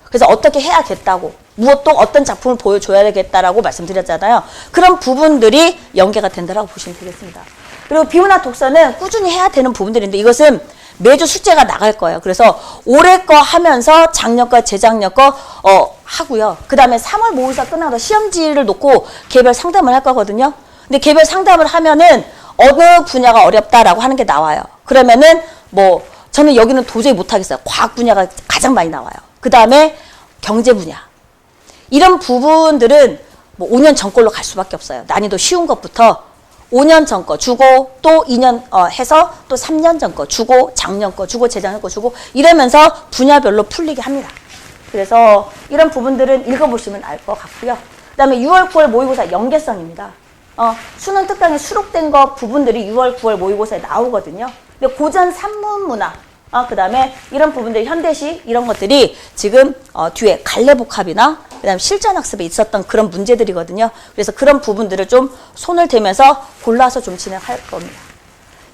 그래서 어떻게 해야겠다고. 무엇도 어떤 작품을 보여줘야 되겠다라고 말씀드렸잖아요. 그런 부분들이 연계가 된다고 보시면 되겠습니다. 그리고 비문학 독서는 꾸준히 해야 되는 부분들인데 이것은 매주 숙제가 나갈 거예요. 그래서 올해 거 하면서 작년 거, 재작년 거 하고요. 그 다음에 3월 모의고사 끝나고 시험지를 놓고 개별 상담을 할 거거든요. 근데 개별 상담을 하면은 어느 분야가 어렵다라고 하는 게 나와요. 그러면은 뭐 저는 여기는 도저히 못하겠어요. 과학 분야가 가장 많이 나와요. 그 다음에 경제 분야. 이런 부분들은 뭐 5년 전 걸로 갈 수밖에 없어요. 난이도 쉬운 것부터 5년 전 거 주고 또 2년 해서 또 3년 전 거 주고 작년 거 주고 재작년 거 주고 이러면서 분야별로 풀리게 합니다. 그래서 이런 부분들은 읽어보시면 알 것 같고요. 그 다음에 6월, 9월 모의고사 연계성입니다. 수능 특강에 수록된 거 부분들이 6월, 9월 모의고사에 나오거든요. 근데 고전 산문문화 그 다음에 이런 부분들 현대시 이런 것들이 지금 뒤에 갈래복합이나 그 다음에 실전학습에 있었던 그런 문제들이거든요. 그래서 그런 부분들을 좀 손을 대면서 골라서 좀 진행할 겁니다.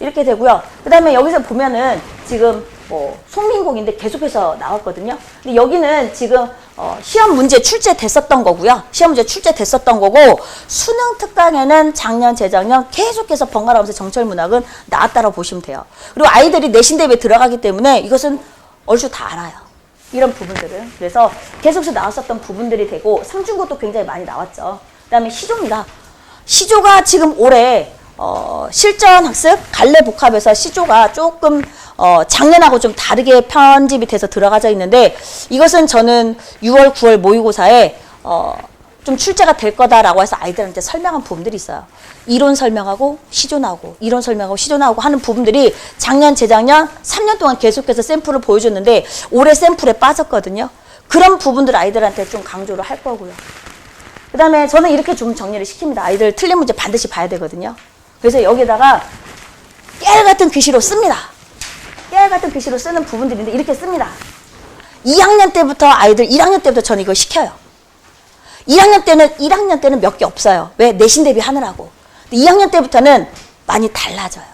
이렇게 되고요. 그 다음에 여기서 보면은 지금 뭐 송민곡인데 계속해서 나왔거든요. 근데 여기는 지금 시험 문제 출제됐었던 거고요. 시험 문제 출제됐었던 거고 수능 특강에는 작년, 재작년 계속해서 번갈아가면서 정철문학은 나왔다고 보시면 돼요. 그리고 아이들이 내신 대비에 들어가기 때문에 이것은 얼추 다 알아요. 이런 부분들은. 그래서 계속해서 나왔었던 부분들이 되고 상중고도 굉장히 많이 나왔죠. 그 다음에 시조입니다. 시조가 지금 올해 실전 학습 갈래 복합에서 시조가 조금 작년하고 좀 다르게 편집이 돼서 들어가져 있는데 이것은 저는 6월, 9월 모의고사에 좀 출제가 될 거다라고 해서 아이들한테 설명한 부분들이 있어요. 이론 설명하고 시조 나오고 이론 설명하고 시조 나오고 하는 부분들이 작년, 재작년 3년 동안 계속해서 샘플을 보여줬는데 올해 샘플에 빠졌거든요. 그런 부분들 아이들한테 좀 강조를 할 거고요. 그 다음에 저는 이렇게 좀 정리를 시킵니다. 아이들 틀린 문제 반드시 봐야 되거든요. 그래서 여기다가 깨알 같은 글씨로 씁니다. 깨알 같은 글씨로 쓰는 부분들인데 이렇게 씁니다. 2학년 때부터 아이들 1학년 때부터 저는 이거 시켜요. 1학년 때는 몇 개 없어요. 왜? 내신 대비 하느라고. 2학년 때부터는 많이 달라져요.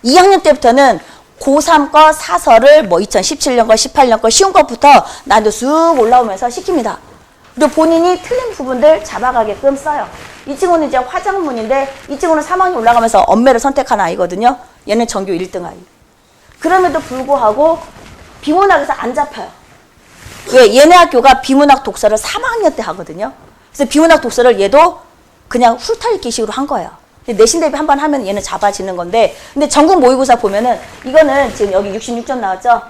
2학년 때부터는 고3 거 사설을 뭐 2017년 거, 18년 거 쉬운 것부터 난이도 쑥 올라오면서 시킵니다. 그리고 본인이 틀린 부분들 잡아가게끔 써요. 이 친구는 이제 화장문인데 이 친구는 3학년 올라가면서 엄매를 선택한 아이거든요. 얘는 전교 1등 아이. 그럼에도 불구하고 비문학에서 안 잡혀요. 왜? 얘네 학교가 비문학 독서를 3학년 때 하거든요. 그래서 비문학 독서를 얘도 그냥 훑어읽기식으로 한 거예요. 내신 대비 한 번 하면 얘는 잡아지는 건데, 근데 전국 모의고사 보면은 이거는 지금 여기 66점 나왔죠?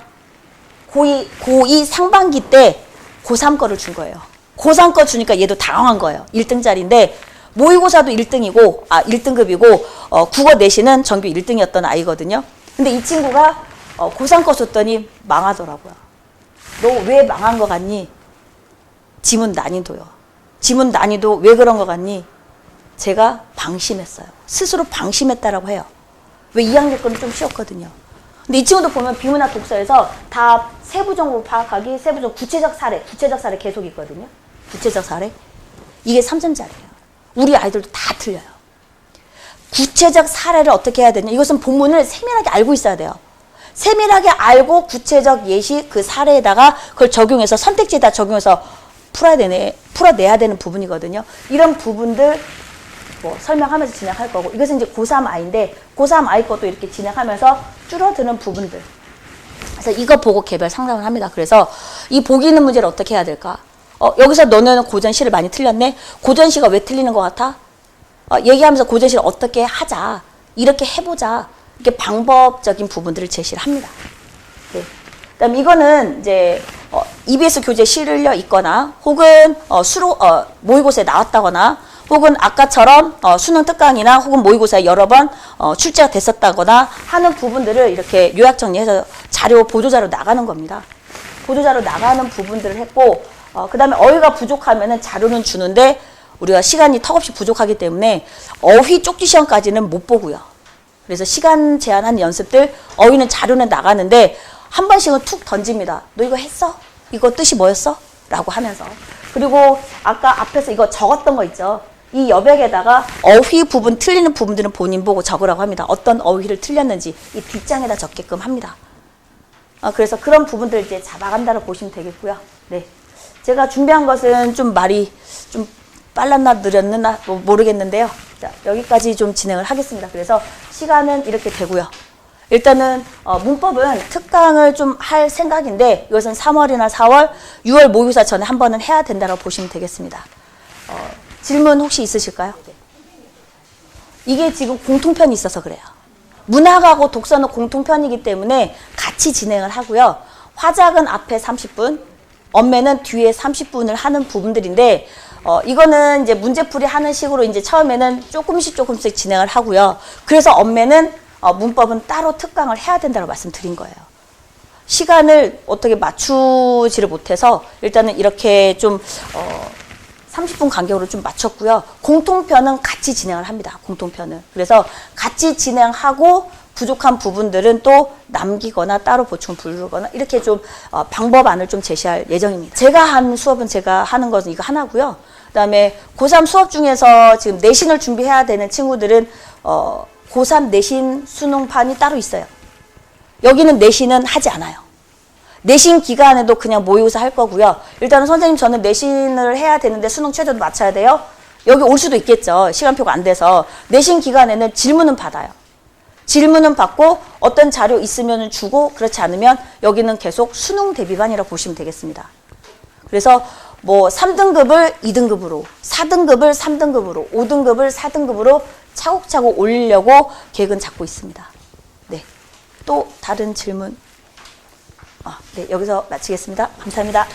고2 상반기 때 고3 거를 준 거예요. 고3 거 주니까 얘도 당황한 거예요. 1등짜리인데 모의고사도 1등이고 1등급이고 국어 내신은 전교 1등이었던 아이거든요. 근데 이 친구가 고3 거 줬더니 망하더라고요. 너 왜 망한 거 같니? 지문 난이도요. 지문 난이도 왜 그런 거 같니? 제가 방심했어요. 스스로 방심했다라고 해요. 왜 2학년 거는 좀 쉬웠거든요. 근데 이 친구도 보면 비문학 독서에서 다 세부적으로 파악하기, 세부적 구체적 사례 계속 있거든요. 구체적 사례. 이게 3점짜리예요. 우리 아이들도 다 틀려요. 구체적 사례를 어떻게 해야 되냐. 이것은 본문을 세밀하게 알고 있어야 돼요. 세밀하게 알고 구체적 예시 그 사례에다가 그걸 적용해서 선택지에다 적용해서 풀어내야 되는 부분이거든요. 이런 부분들 뭐 설명하면서 진행할 거고, 이것은 이제 고3 아이인데 고3 아이 것도 이렇게 진행하면서 줄어드는 부분들. 그래서 이거 보고 개별 상담을 합니다. 그래서 이 보기 있는 문제를 어떻게 해야 될까? 여기서 너는 고전시를 많이 틀렸네. 고전시가 왜 틀리는 것 같아? 얘기하면서 고전시를 어떻게 하자. 이렇게 해보자. 이렇게 방법적인 부분들을 제시를 합니다. 네. 그다음 이거는 이제 EBS 교재에 실려 있거나 혹은 모의고사에 나왔다거나 혹은 아까처럼 수능 특강이나 혹은 모의고사에 여러 번 출제가 됐었다거나 하는 부분들을 이렇게 요약 정리해서 보조자료 나가는 겁니다. 보조자료 나가는 부분들을 했고, 그 다음에 어휘가 부족하면은 자료는 주는데 우리가 시간이 턱없이 부족하기 때문에 어휘 쪽지 시험까지는 못 보고요. 그래서 시간 제한한 연습들, 어휘는 자료는 나가는데 한 번씩은 툭 던집니다. 너 이거 했어? 이거 뜻이 뭐였어? 라고 하면서. 그리고 아까 앞에서 이거 적었던 거 있죠. 이 여백에다가 어휘 부분 틀리는 부분들은 본인 보고 적으라고 합니다. 어떤 어휘를 틀렸는지 이 뒷장에다 적게끔 합니다. 그래서 그런 부분들 이제 잡아간다고 보시면 되겠고요. 네. 제가 준비한 것은 좀 말이 좀 빨랐나 느렸나 모르겠는데요. 자, 여기까지 좀 진행을 하겠습니다. 그래서 시간은 이렇게 되고요. 일단은 문법은 특강을 좀 할 생각인데 이것은 3월이나 4월, 6월 모의고사 전에 한 번은 해야 된다고 보시면 되겠습니다. 질문 혹시 있으실까요? 이게 지금 공통편이 있어서 그래요. 문학하고 독서는 공통편이기 때문에 같이 진행을 하고요. 화작은 앞에 30분, 엄매는 뒤에 30분을 하는 부분들인데 이거는 이제 문제풀이 하는 식으로 이제 처음에는 조금씩 진행을 하고요. 그래서 엄매는 문법은 따로 특강을 해야 된다고 말씀드린 거예요. 시간을 어떻게 맞추지를 못해서 일단은 이렇게 좀 30분 간격으로 좀 맞췄고요. 공통편은 같이 진행을 합니다. 공통편은. 그래서 같이 진행하고 부족한 부분들은 또 남기거나 따로 보충 부르거나 이렇게 좀 방법안을 좀 제시할 예정입니다. 제가 한 수업은 제가 하는 것은 이거 하나고요. 그다음에 고3 수업 중에서 지금 내신을 준비해야 되는 친구들은 고3 내신 수능판이 따로 있어요. 여기는 내신은 하지 않아요. 내신 기간에도 그냥 모의고사 할 거고요. 일단은 선생님 저는 내신을 해야 되는데 수능 최저도 맞춰야 돼요. 여기 올 수도 있겠죠. 시간표가 안 돼서. 내신 기간에는 질문은 받아요. 질문은 받고 어떤 자료 있으면 주고 그렇지 않으면 여기는 계속 수능 대비반이라고 보시면 되겠습니다. 그래서 뭐 3등급을 2등급으로, 4등급을 3등급으로, 5등급을 4등급으로 차곡차곡 올리려고 계획은 잡고 있습니다. 네. 또 다른 질문? 네, 여기서 마치겠습니다. 감사합니다.